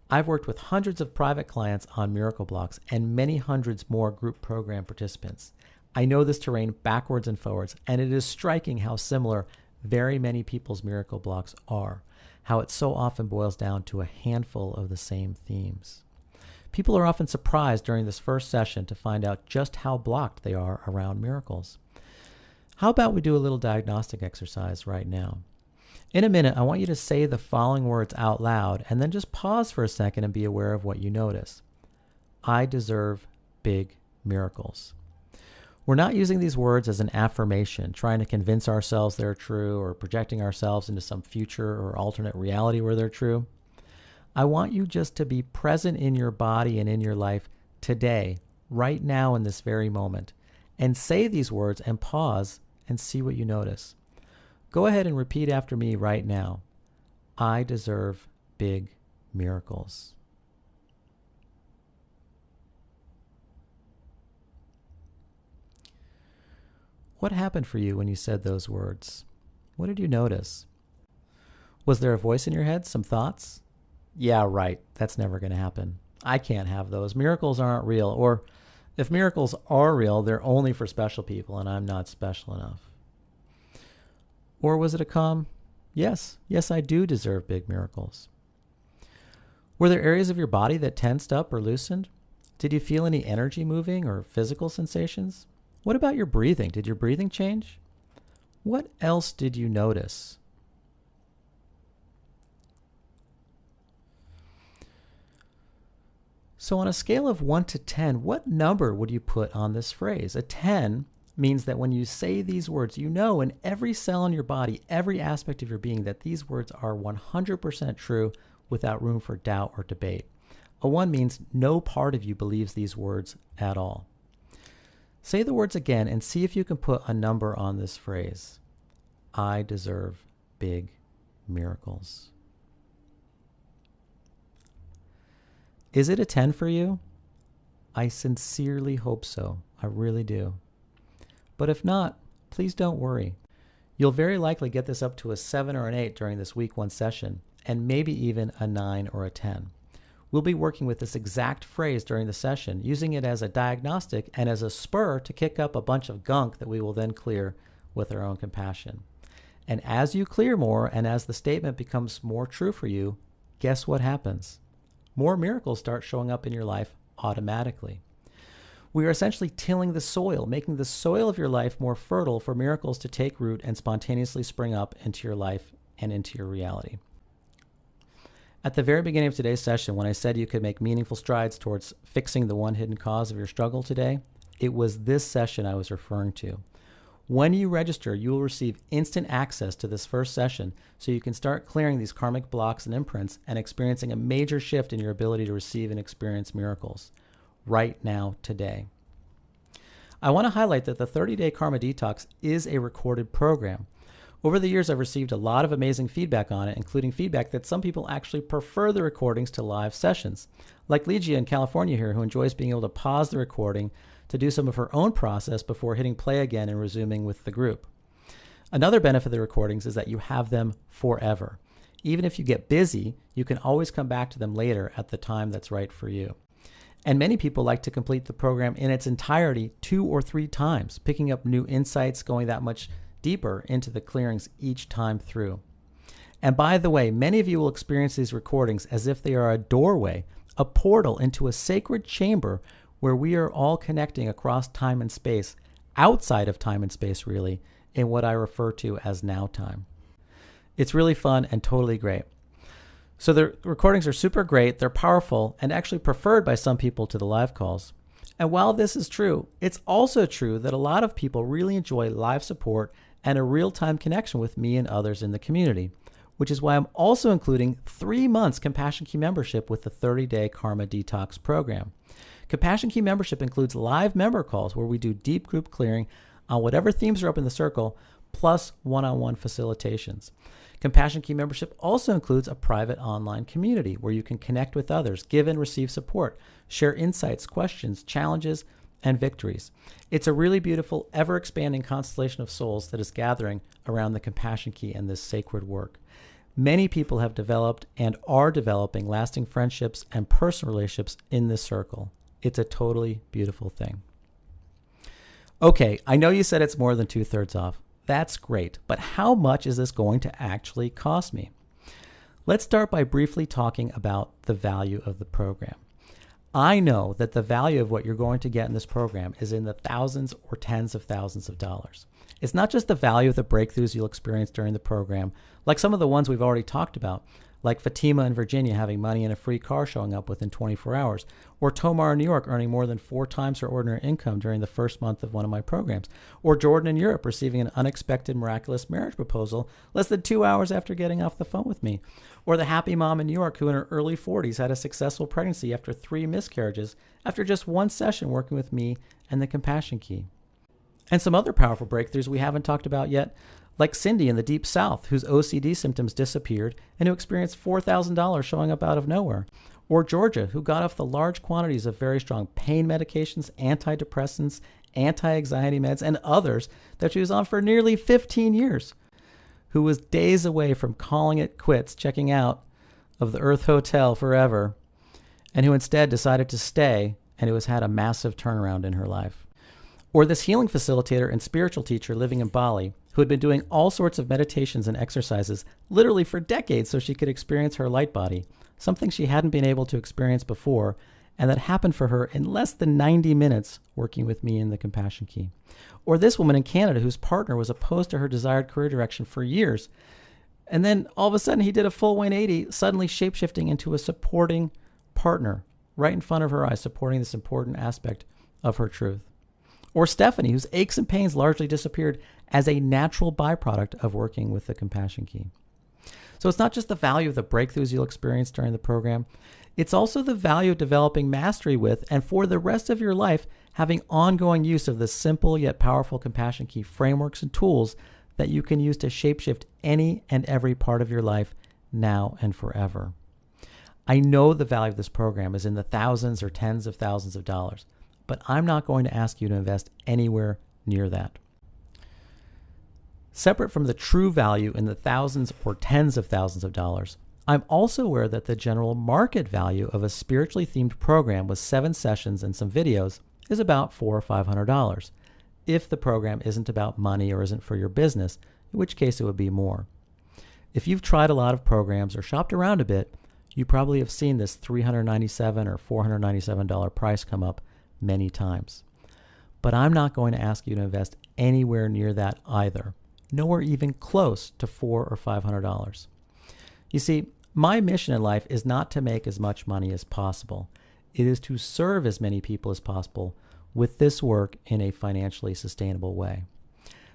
I've worked with hundreds of private clients on miracle blocks and many hundreds more group program participants. I know this terrain backwards and forwards, and it is striking how similar very many people's miracle blocks are, how it so often boils down to a handful of the same themes. People are often surprised during this first session to find out just how blocked they are around miracles. How about we do a little diagnostic exercise right now? In a minute, I want you to say the following words out loud and then just pause for a second and be aware of what you notice. I deserve big miracles. We're not using these words as an affirmation, trying to convince ourselves they're true or projecting ourselves into some future or alternate reality where they're true. I want you just to be present in your body and in your life today, right now in this very moment, and say these words and pause and see what you notice. Go ahead and repeat after me right now. I deserve big miracles. What happened for you when you said those words? What did you notice? Was there a voice in your head, some thoughts? Yeah, right, that's never going to happen. I can't have those. Miracles aren't real. Or if miracles are real, they're only for special people and I'm not special enough. Or was it a calm, yes, I do deserve big miracles? Were there areas of your body that tensed up or loosened? Did you feel any energy moving or physical sensations? What about your breathing? Did your breathing change? What else did you notice? So on a scale of 1 to 10, what number would you put on this phrase? A 10 means that when you say these words, you know in every cell in your body, every aspect of your being, that these words are 100% true without room for doubt or debate. A 1 means no part of you believes these words at all. Say the words again and see if you can put a number on this phrase. I deserve big miracles. Is it a 10 for you? I sincerely hope so. I really do. But if not, please don't worry. You'll very likely get this up to a 7 or an 8 during this week 1 session, and maybe even a 9 or a 10. We'll be working with this exact phrase during the session, using it as a diagnostic and as a spur to kick up a bunch of gunk that we will then clear with our own compassion. And as you clear more and as the statement becomes more true for you, guess what happens? More miracles start showing up in your life automatically. We are essentially tilling the soil, making the soil of your life more fertile for miracles to take root and spontaneously spring up into your life and into your reality. At the very beginning of today's session, when I said you could make meaningful strides towards fixing the one hidden cause of your struggle today, it was this session I was referring to. When you register, you will receive instant access to this first session so you can start clearing these karmic blocks and imprints and experiencing a major shift in your ability to receive and experience miracles right now, today. I want to highlight that the 30-day Karma Detox is a recorded program. Over the years, I've received a lot of amazing feedback on it, including feedback that some people actually prefer the recordings to live sessions, like Ligia in California here, who enjoys being able to pause the recording to do some of her own process before hitting play again and resuming with the group. Another benefit of the recordings is that you have them forever. Even if you get busy, you can always come back to them later at the time that's right for you. And many people like to complete the program in its entirety 2 or 3 times, picking up new insights, going that much deeper into the clearings each time through. And by the way, many of you will experience these recordings as if they are a doorway, a portal into a sacred chamber where we are all connecting across time and space, outside of time and space really, in what I refer to as now time. It's really fun and totally great. So the recordings are super great, they're powerful, and actually preferred by some people to the live calls. And while this is true, it's also true that a lot of people really enjoy live support and a real-time connection with me and others in the community, which is why I'm also including 3 months Compassion Key membership with the 30-day Karma Detox program. Compassion Key membership includes live member calls where we do deep group clearing on whatever themes are up in the circle, plus one-on-one facilitations. Compassion Key membership also includes a private online community where you can connect with others, give and receive support, share insights, questions, challenges, and victories. It's a really beautiful, ever-expanding constellation of souls that is gathering around the Compassion Key and this sacred work. Many people have developed and are developing lasting friendships and personal relationships in this circle. It's a totally beautiful thing. Okay, I know you said it's more than 2/3 off. That's great, but how much is this going to actually cost me? Let's start by briefly talking about the value of the program. I know that the value of what you're going to get in this program is in the thousands or tens of thousands of dollars. It's not just the value of the breakthroughs you'll experience during the program, like some of the ones we've already talked about, like Fatima in Virginia having money and a free car showing up within 24 hours, or Tomar in New York earning more than 4 times her ordinary income during the first month of one of my programs, or Jordan in Europe receiving an unexpected miraculous marriage proposal less than 2 hours after getting off the phone with me, or the happy mom in New York who in her early 40s had a successful pregnancy after 3 miscarriages after just 1 session working with me and the Compassion Key. And some other powerful breakthroughs we haven't talked about yet, like Cindy in the Deep South, whose OCD symptoms disappeared and who experienced $4,000 showing up out of nowhere. Or Georgia, who got off the large quantities of very strong pain medications, antidepressants, anti-anxiety meds, and others that she was on for nearly 15 years. who was days away from calling it quits, checking out of the Earth Hotel forever, and who instead decided to stay and who has had a massive turnaround in her life. Or this healing facilitator and spiritual teacher living in Bali who had been doing all sorts of meditations and exercises literally for decades so she could experience her light body, something she hadn't been able to experience before, and that happened for her in less than 90 minutes working with me in the Compassion Key. Or this woman in Canada whose partner was opposed to her desired career direction for years, and then all of a sudden he did a full 180, suddenly shapeshifting into a supporting partner right in front of her eyes, supporting this important aspect of her truth. Or Stephanie, whose aches and pains largely disappeared as a natural byproduct of working with the Compassion Key. So it's not just the value of the breakthroughs you'll experience during the program, it's also the value of developing mastery with, and for the rest of your life, having ongoing use of the simple yet powerful Compassion Key frameworks and tools that you can use to shapeshift any and every part of your life now and forever. I know the value of this program is in the thousands or tens of thousands of dollars, but I'm not going to ask you to invest anywhere near that. Separate from the true value in the thousands or tens of thousands of dollars, I'm also aware that the general market value of a spiritually themed program with 7 sessions and some videos is about $400 or $500, if the program isn't about money or isn't for your business, in which case it would be more. If you've tried a lot of programs or shopped around a bit, you probably have seen this $397 or $497 price come up many times. But I'm not going to ask you to invest anywhere near that either, nowhere even close to $400 or $500. You see, my mission in life is not to make as much money as possible. It is to serve as many people as possible with this work in a financially sustainable way.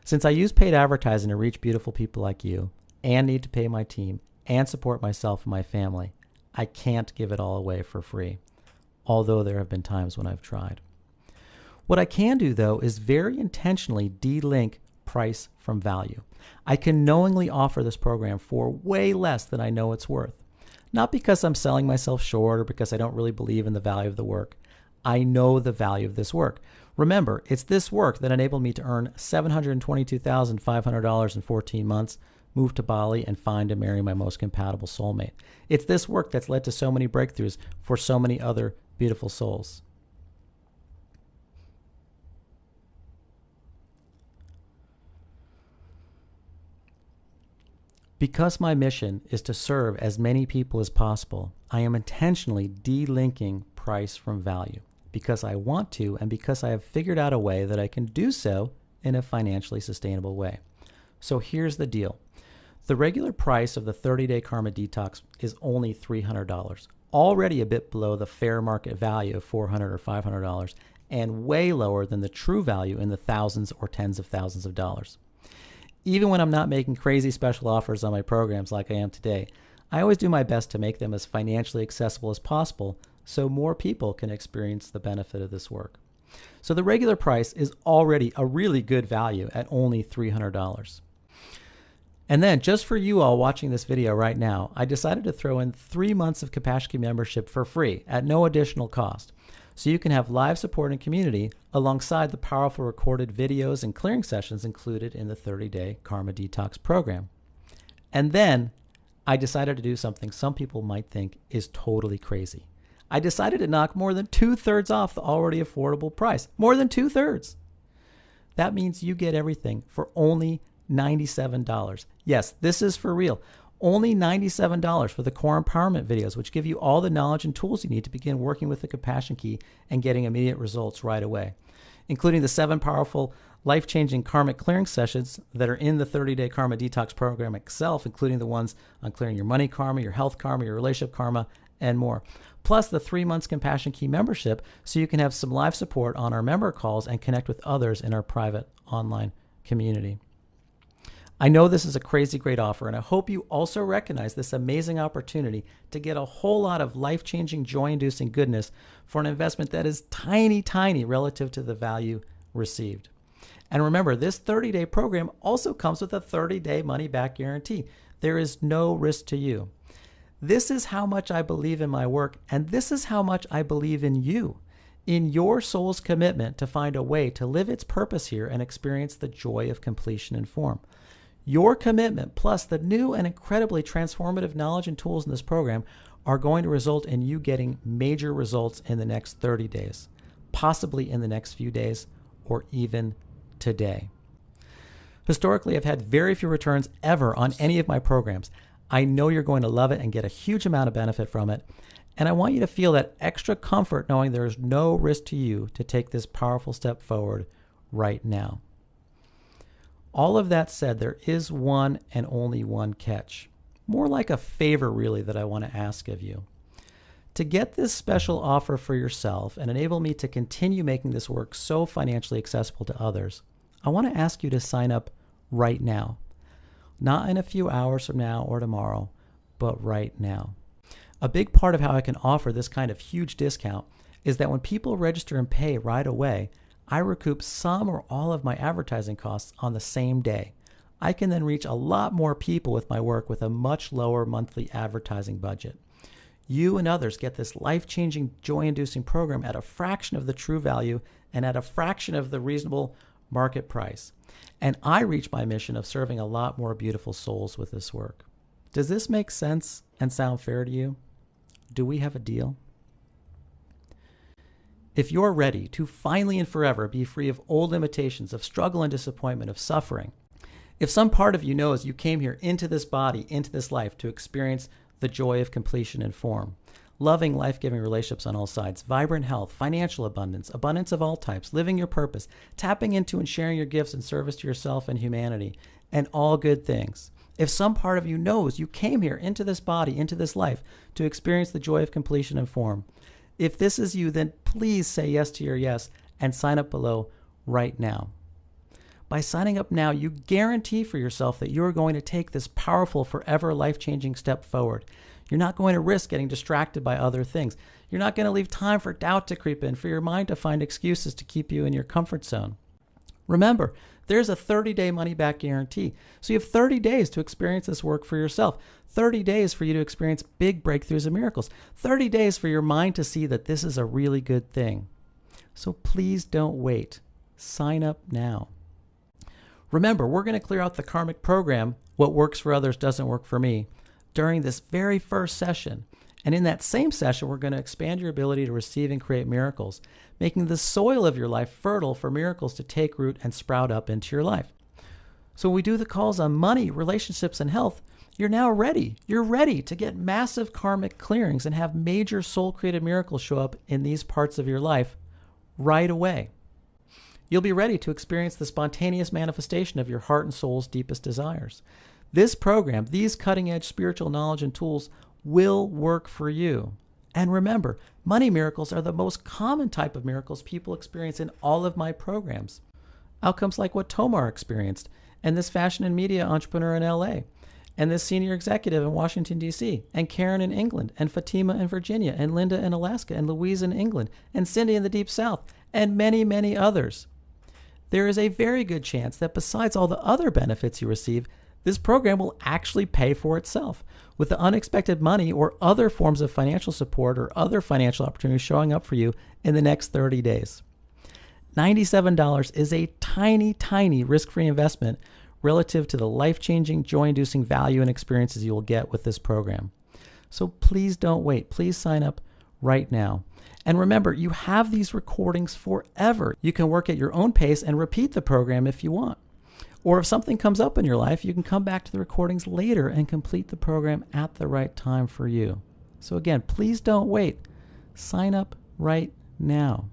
Since I use paid advertising to reach beautiful people like you, and need to pay my team, and support myself and my family, I can't give it all away for free, although there have been times when I've tried. What I can do, though, is very intentionally de-link price from value. I can knowingly offer this program for way less than I know it's worth. Not because I'm selling myself short or because I don't really believe in the value of the work. I know the value of this work. Remember, it's this work that enabled me to earn $722,500 in 14 months, move to Bali, and find and marry my most compatible soulmate. It's this work that's led to so many breakthroughs for so many other beautiful souls. Because my mission is to serve as many people as possible, I am intentionally de-linking price from value because I want to and because I have figured out a way that I can do so in a financially sustainable way. So here's the deal. The regular price of the 30-day Karma Detox is only $300, already a bit below the fair market value of $400 or $500 and way lower than the true value in the thousands or tens of thousands of dollars. Even when I'm not making crazy special offers on my programs like I am today, I always do my best to make them as financially accessible as possible so more people can experience the benefit of this work. So the regular price is already a really good value at only $300. And then just for you all watching this video right now, I decided to throw in 3 months of Compassion Key membership for free at no additional cost. So you can have live support and community alongside the powerful recorded videos and clearing sessions included in the 30-day Karma Detox program. And then I decided to do something some people might think is totally crazy. I decided to knock more than 2/3 off the already affordable price. More than 2/3. That means you get everything for only $97. Yes, this is for real. Only $97 for the core empowerment videos, which give you all the knowledge and tools you need to begin working with the Compassion Key and getting immediate results right away, including the 7 powerful life-changing karmic clearing sessions that are in the 30-day Karma Detox program itself, including the ones on clearing your money karma, your health karma, your relationship karma, and more. Plus the 3 months Compassion Key membership so you can have some live support on our member calls and connect with others in our private online community. I know this is a crazy great offer, and I hope you also recognize this amazing opportunity to get a whole lot of life-changing, joy-inducing goodness for an investment that is tiny, tiny relative to the value received. And remember, this 30-day program also comes with a 30-day money-back guarantee. There is no risk to you. This is how much I believe in my work, and this is how much I believe in you, in your soul's commitment to find a way to live its purpose here and experience the joy of completion and form. Your commitment plus the new and incredibly transformative knowledge and tools in this program are going to result in you getting major results in the next 30 days, possibly in the next few days, or even today. Historically, I've had very few returns ever on any of my programs. I know you're going to love it and get a huge amount of benefit from it. And I want you to feel that extra comfort knowing there is no risk to you to take this powerful step forward right now. All of that said, there is one and only one catch. More like a favor, really, that I want to ask of you. To get this special offer for yourself and enable me to continue making this work so financially accessible to others, I want to ask you to sign up right now. Not in a few hours from now or tomorrow, but right now. A big part of how I can offer this kind of huge discount is that when people register and pay right away, I recoup some or all of my advertising costs on the same day. I can then reach a lot more people with my work with a much lower monthly advertising budget. You and others get this life-changing, joy-inducing program at a fraction of the true value and at a fraction of the reasonable market price. And I reach my mission of serving a lot more beautiful souls with this work. Does this make sense and sound fair to you? Do we have a deal? If you're ready to finally and forever be free of old limitations, of struggle and disappointment, of suffering, if some part of you knows you came here into this body, into this life to experience the joy of completion and form, loving, life-giving relationships on all sides, vibrant health, financial abundance, abundance of all types, living your purpose, tapping into and sharing your gifts in service to yourself and humanity, and all good things. If some part of you knows you came here into this body, into this life, to experience the joy of completion and form, if this is you, then please say yes to your yes and sign up below right now. By signing up now, you guarantee for yourself that you are going to take this powerful, forever life-changing step forward. You're not going to risk getting distracted by other things. You're not going to leave time for doubt to creep in, for your mind to find excuses to keep you in your comfort zone. Remember, there's a 30-day money-back guarantee. So you have 30 days to experience this work for yourself. 30 days for you to experience big breakthroughs and miracles. 30 days for your mind to see that this is a really good thing. So please don't wait. Sign up now. Remember, we're going to clear out the Karmic program, What Works for Others Doesn't Work for Me, during this very first session. And in that same session, we're going to expand your ability to receive and create miracles, making the soil of your life fertile for miracles to take root and sprout up into your life. So when we do the calls on money, relationships, and health, you're now ready. You're ready to get massive karmic clearings and have major soul-created miracles show up in these parts of your life right away. You'll be ready to experience the spontaneous manifestation of your heart and soul's deepest desires. This program, these cutting-edge spiritual knowledge and tools will work for you. And remember, money miracles are the most common type of miracles people experience in all of my programs. Outcomes like what Tomar experienced, and this fashion and media entrepreneur in LA, and this senior executive in Washington, D.C., and Karen in England, and Fatima in Virginia, and Linda in Alaska, and Louise in England, and Cindy in the Deep South, and many, many others. There is a very good chance that besides all the other benefits you receive, this program will actually pay for itself, with the unexpected money or other forms of financial support or other financial opportunities showing up for you in the next 30 days. $97 is a tiny, tiny risk-free investment relative to the life-changing, joy-inducing value and experiences you will get with this program. So please don't wait. Please sign up right now. And remember, you have these recordings forever. You can work at your own pace and repeat the program if you want. Or if something comes up in your life, you can come back to the recordings later and complete the program at the right time for you. So again, please don't wait. Sign up right now.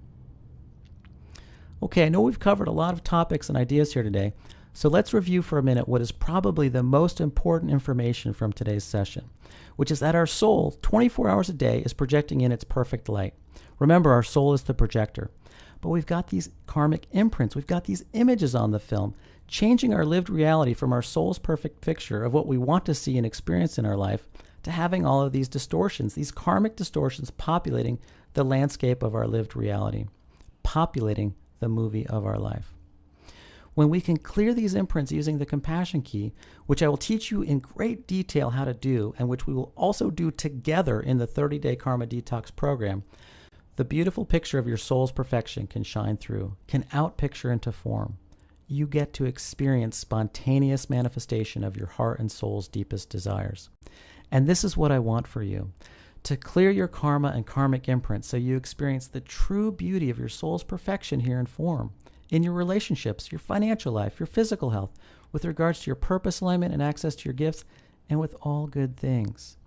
Okay, I know we've covered a lot of topics and ideas here today, so let's review for a minute what is probably the most important information from today's session, which is that our soul, 24 hours a day, is projecting in its perfect light. Remember, our soul is the projector. But we've got these karmic imprints, we've got these images on the film, changing our lived reality from our soul's perfect picture of what we want to see and experience in our life to having all of these distortions, these karmic distortions populating the landscape of our lived reality, populating the movie of our life. When we can clear these imprints using the compassion key, which I will teach you in great detail how to do, and which we will also do together in the 30-day Karma Detox program, the beautiful picture of your soul's perfection can shine through, can outpicture into form. you get to experience spontaneous manifestation of your heart and soul's deepest desires. And this is what I want for you, to clear your karma and karmic imprint so you experience the true beauty of your soul's perfection here in form, in your relationships, your financial life, your physical health, with regards to your purpose alignment and access to your gifts, and with all good things.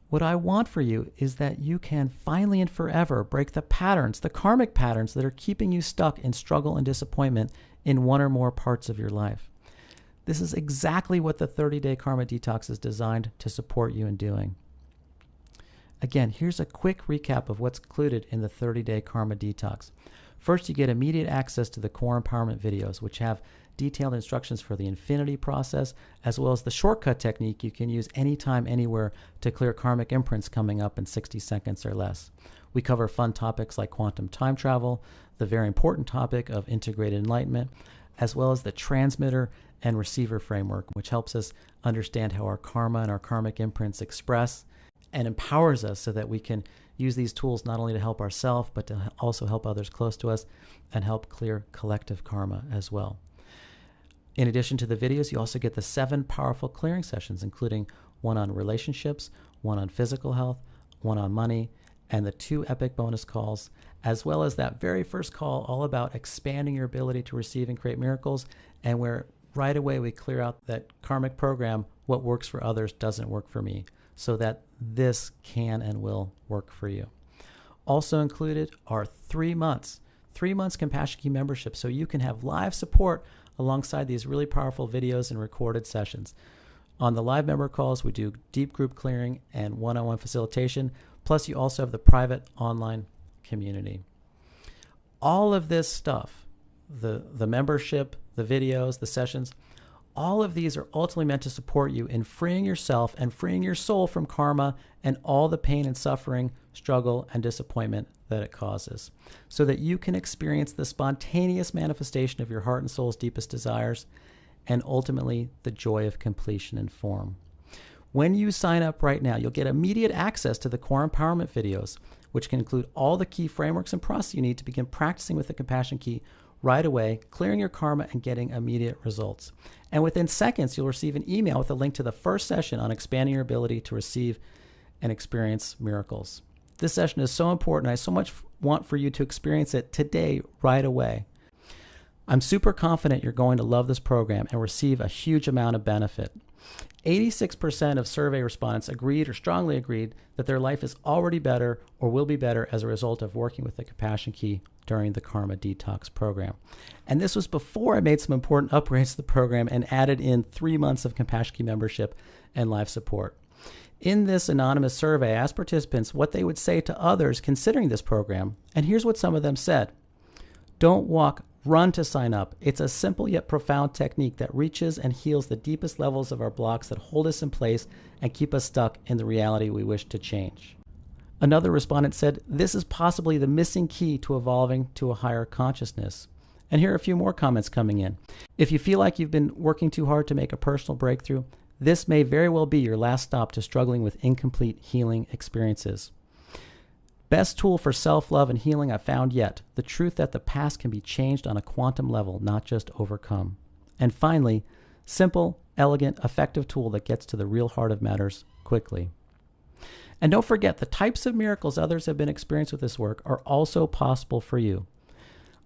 What I want for you is that you can finally and forever break the patterns, the karmic patterns that are keeping you stuck in struggle and disappointment in one or more parts of your life. This is exactly what the 30-day Karma Detox is designed to support you in doing. Again, here's a quick recap of what's included in the 30-day Karma Detox. First, you get immediate access to the core empowerment videos, which have detailed instructions for the infinity process, as well as the shortcut technique you can use anytime, anywhere to clear karmic imprints coming up in 60 seconds or less. We cover fun topics like quantum time travel, the very important topic of integrated enlightenment, as well as the transmitter and receiver framework, which helps us understand how our karma and our karmic imprints express and empowers us so that we can use these tools not only to help ourselves, but to also help others close to us and help clear collective karma as well. In addition to the videos, you also get the 7 powerful clearing sessions, including one on relationships, one on physical health, one on money, and the 2 epic bonus calls, as well as that very first call all about expanding your ability to receive and create miracles, and where right away we clear out that karmic program, what works for others doesn't work for me, so that this can and will work for you. Also included are 3 months Compassion Key membership, so you can have live support alongside these really powerful videos and recorded sessions. On the live member calls, we do deep group clearing and one-on-one facilitation, plus you also have the private online community. All of this stuff, the membership, the videos, the sessions, all of these are ultimately meant to support you in freeing yourself and freeing your soul from karma and all the pain and suffering, struggle, and disappointment that it causes, so that you can experience the spontaneous manifestation of your heart and soul's deepest desires and ultimately the joy of completion and form. When you sign up right now, you'll get immediate access to the core empowerment videos, which can include all the key frameworks and process you need to begin practicing with the Compassion Key right away, clearing your karma and getting immediate results. And within seconds, you'll receive an email with a link to the first session on expanding your ability to receive and experience miracles. This session is so important. I so much want for you to experience it today, right away. I'm super confident you're going to love this program and receive a huge amount of benefit. 86% of survey respondents agreed or strongly agreed that their life is already better or will be better as a result of working with the Compassion Key during the Karma Detox program. And this was before I made some important upgrades to the program and added in 3 months of Compassion Key membership and live support. In this anonymous survey, I asked participants what they would say to others considering this program, and here's what some of them said. Don't walk, run to sign up. It's a simple yet profound technique that reaches and heals the deepest levels of our blocks that hold us in place and keep us stuck in the reality we wish to change. Another respondent said, this is possibly the missing key to evolving to a higher consciousness. And here are a few more comments coming in. If you feel like you've been working too hard to make a personal breakthrough, this may very well be your last stop to struggling with incomplete healing experiences. Best tool for self-love and healing I've found yet. The truth that the past can be changed on a quantum level, not just overcome. And finally, simple, elegant, effective tool that gets to the real heart of matters quickly. And don't forget, the types of miracles others have been experienced with this work are also possible for you.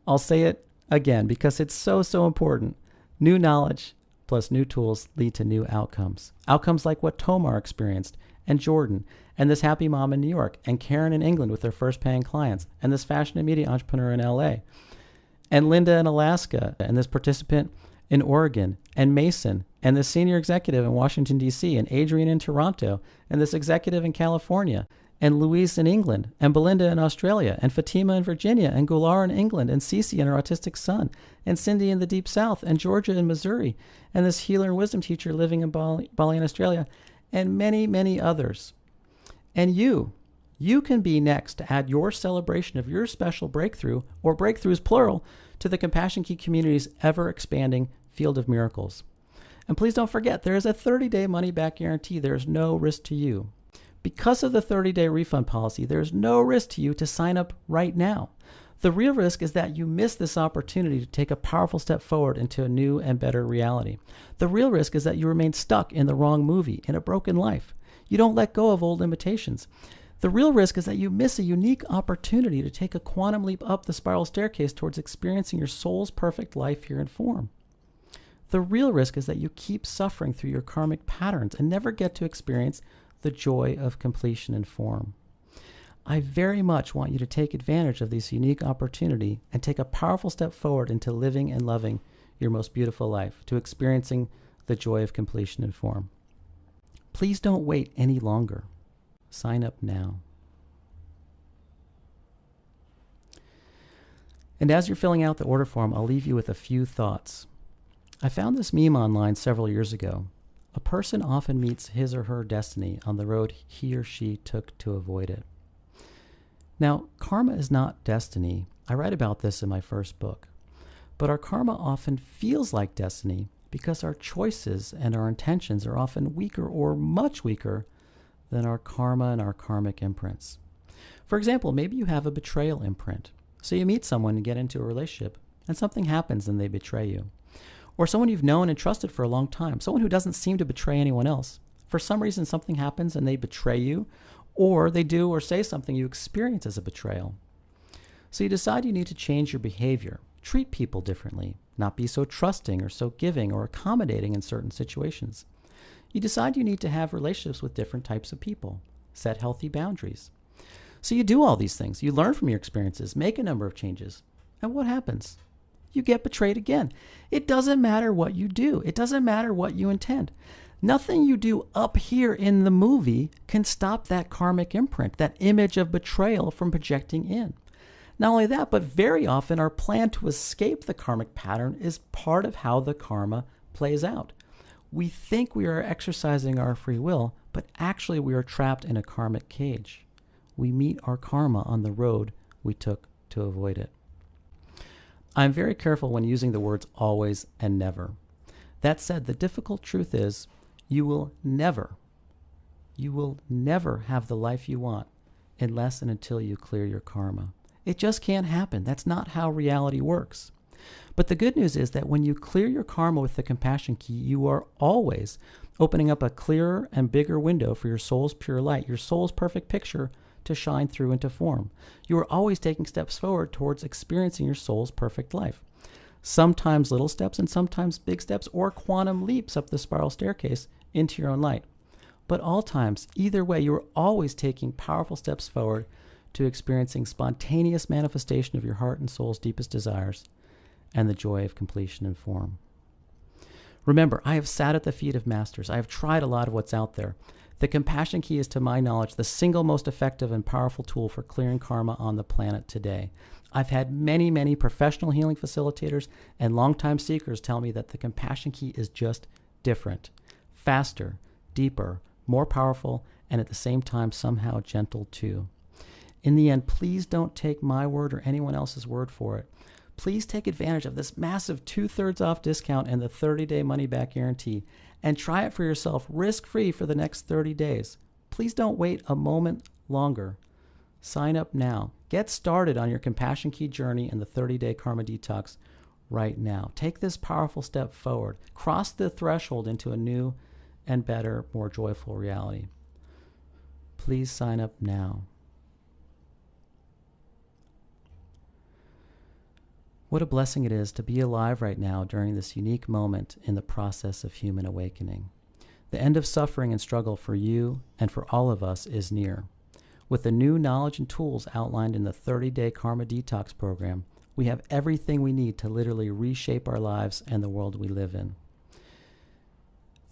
I'll say it again because it's so, so important. New knowledge plus new tools lead to new outcomes. Outcomes like what Tomar experienced, and Jordan, and this happy mom in New York, and Karen in England with their first paying clients, and this fashion and media entrepreneur in LA, and Linda in Alaska, and this participant in Oregon, and Mason, and this senior executive in Washington, D.C., and Adrian in Toronto, and this executive in California, and Louise in England, and Belinda in Australia, and Fatima in Virginia, and Gular in England, and Cece and her autistic son, and Cindy in the Deep South, and Georgia in Missouri, and this healer and wisdom teacher living in Bali in Australia, and many, many others. And you can be next to add your celebration of your special breakthrough, or breakthroughs plural, to the Compassion Key community's ever-expanding field of miracles. And please don't forget, there is a 30-day money-back guarantee. There is no risk to you. Because of the 30-day refund policy, there's no risk to you to sign up right now. The real risk is that you miss this opportunity to take a powerful step forward into a new and better reality. The real risk is that you remain stuck in the wrong movie, in a broken life. You don't let go of old limitations. The real risk is that you miss a unique opportunity to take a quantum leap up the spiral staircase towards experiencing your soul's perfect life here in form. The real risk is that you keep suffering through your karmic patterns and never get to experience the joy of completion in form. I very much want you to take advantage of this unique opportunity and take a powerful step forward into living and loving your most beautiful life, to experiencing the joy of completion in form. Please don't wait any longer. Sign up now. And as you're filling out the order form, I'll leave you with a few thoughts. I found this meme online several years ago. A person often meets his or her destiny on the road he or she took to avoid it. Now, karma is not destiny. I write about this in my first book. But our karma often feels like destiny because our choices and our intentions are often weaker or much weaker than our karma and our karmic imprints. For example, maybe you have a betrayal imprint. So you meet someone and get into a relationship, and something happens and they betray you. Or someone you've known and trusted for a long time, someone who doesn't seem to betray anyone else. For some reason, something happens and they betray you, or they do or say something you experience as a betrayal. So you decide you need to change your behavior, treat people differently, not be so trusting or so giving or accommodating in certain situations. You decide you need to have relationships with different types of people, set healthy boundaries. So you do all these things. You learn from your experiences, make a number of changes. And what happens? You get betrayed again. It doesn't matter what you do. It doesn't matter what you intend. Nothing you do up here in the movie can stop that karmic imprint, that image of betrayal from projecting in. Not only that, but very often our plan to escape the karmic pattern is part of how the karma plays out. We think we are exercising our free will, but actually we are trapped in a karmic cage. We meet our karma on the road we took to avoid it. I'm very careful when using the words always and never. That said, the difficult truth is you will never have the life you want unless and until you clear your karma. It just can't happen. That's not how reality works. But the good news is that when you clear your karma with the compassion key, you are always opening up a clearer and bigger window for your soul's pure light, your soul's perfect picture to shine through into form. You are always taking steps forward towards experiencing your soul's perfect life. Sometimes little steps and sometimes big steps or quantum leaps up the spiral staircase into your own light. But all times, either way, you are always taking powerful steps forward to experiencing spontaneous manifestation of your heart and soul's deepest desires and the joy of completion in form. Remember, I have sat at the feet of masters. I have tried a lot of what's out there. The compassion key is, to my knowledge, the single most effective and powerful tool for clearing karma on the planet today. I've had many, many professional healing facilitators and longtime seekers tell me that the compassion key is just different, faster, deeper, more powerful, and at the same time somehow gentle too. In the end, please don't take my word or anyone else's word for it. Please take advantage of this massive 2/3 off discount and the 30-day money-back guarantee and try it for yourself risk-free for the next 30 days. Please don't wait a moment longer. Sign up now. Get started on your compassion key journey and the 30-day Karma Detox right now. Take this powerful step forward. Cross the threshold into a new and better, more joyful reality. Please sign up now. What a blessing it is to be alive right now during this unique moment in the process of human awakening. The end of suffering and struggle for you and for all of us is near. With the new knowledge and tools outlined in the 30-day Karma Detox program, we have everything we need to literally reshape our lives and the world we live in.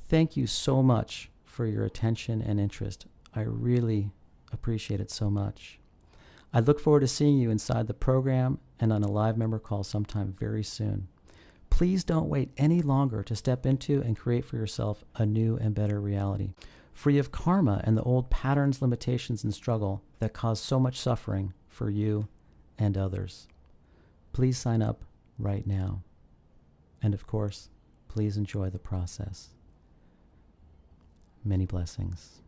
Thank you so much for your attention and interest. I really appreciate it so much. I look forward to seeing you inside the program and on a live member call sometime very soon. Please don't wait any longer to step into and create for yourself a new and better reality, free of karma and the old patterns, limitations, and struggle that cause so much suffering for you and others. Please sign up right now. And of course, please enjoy the process. Many blessings.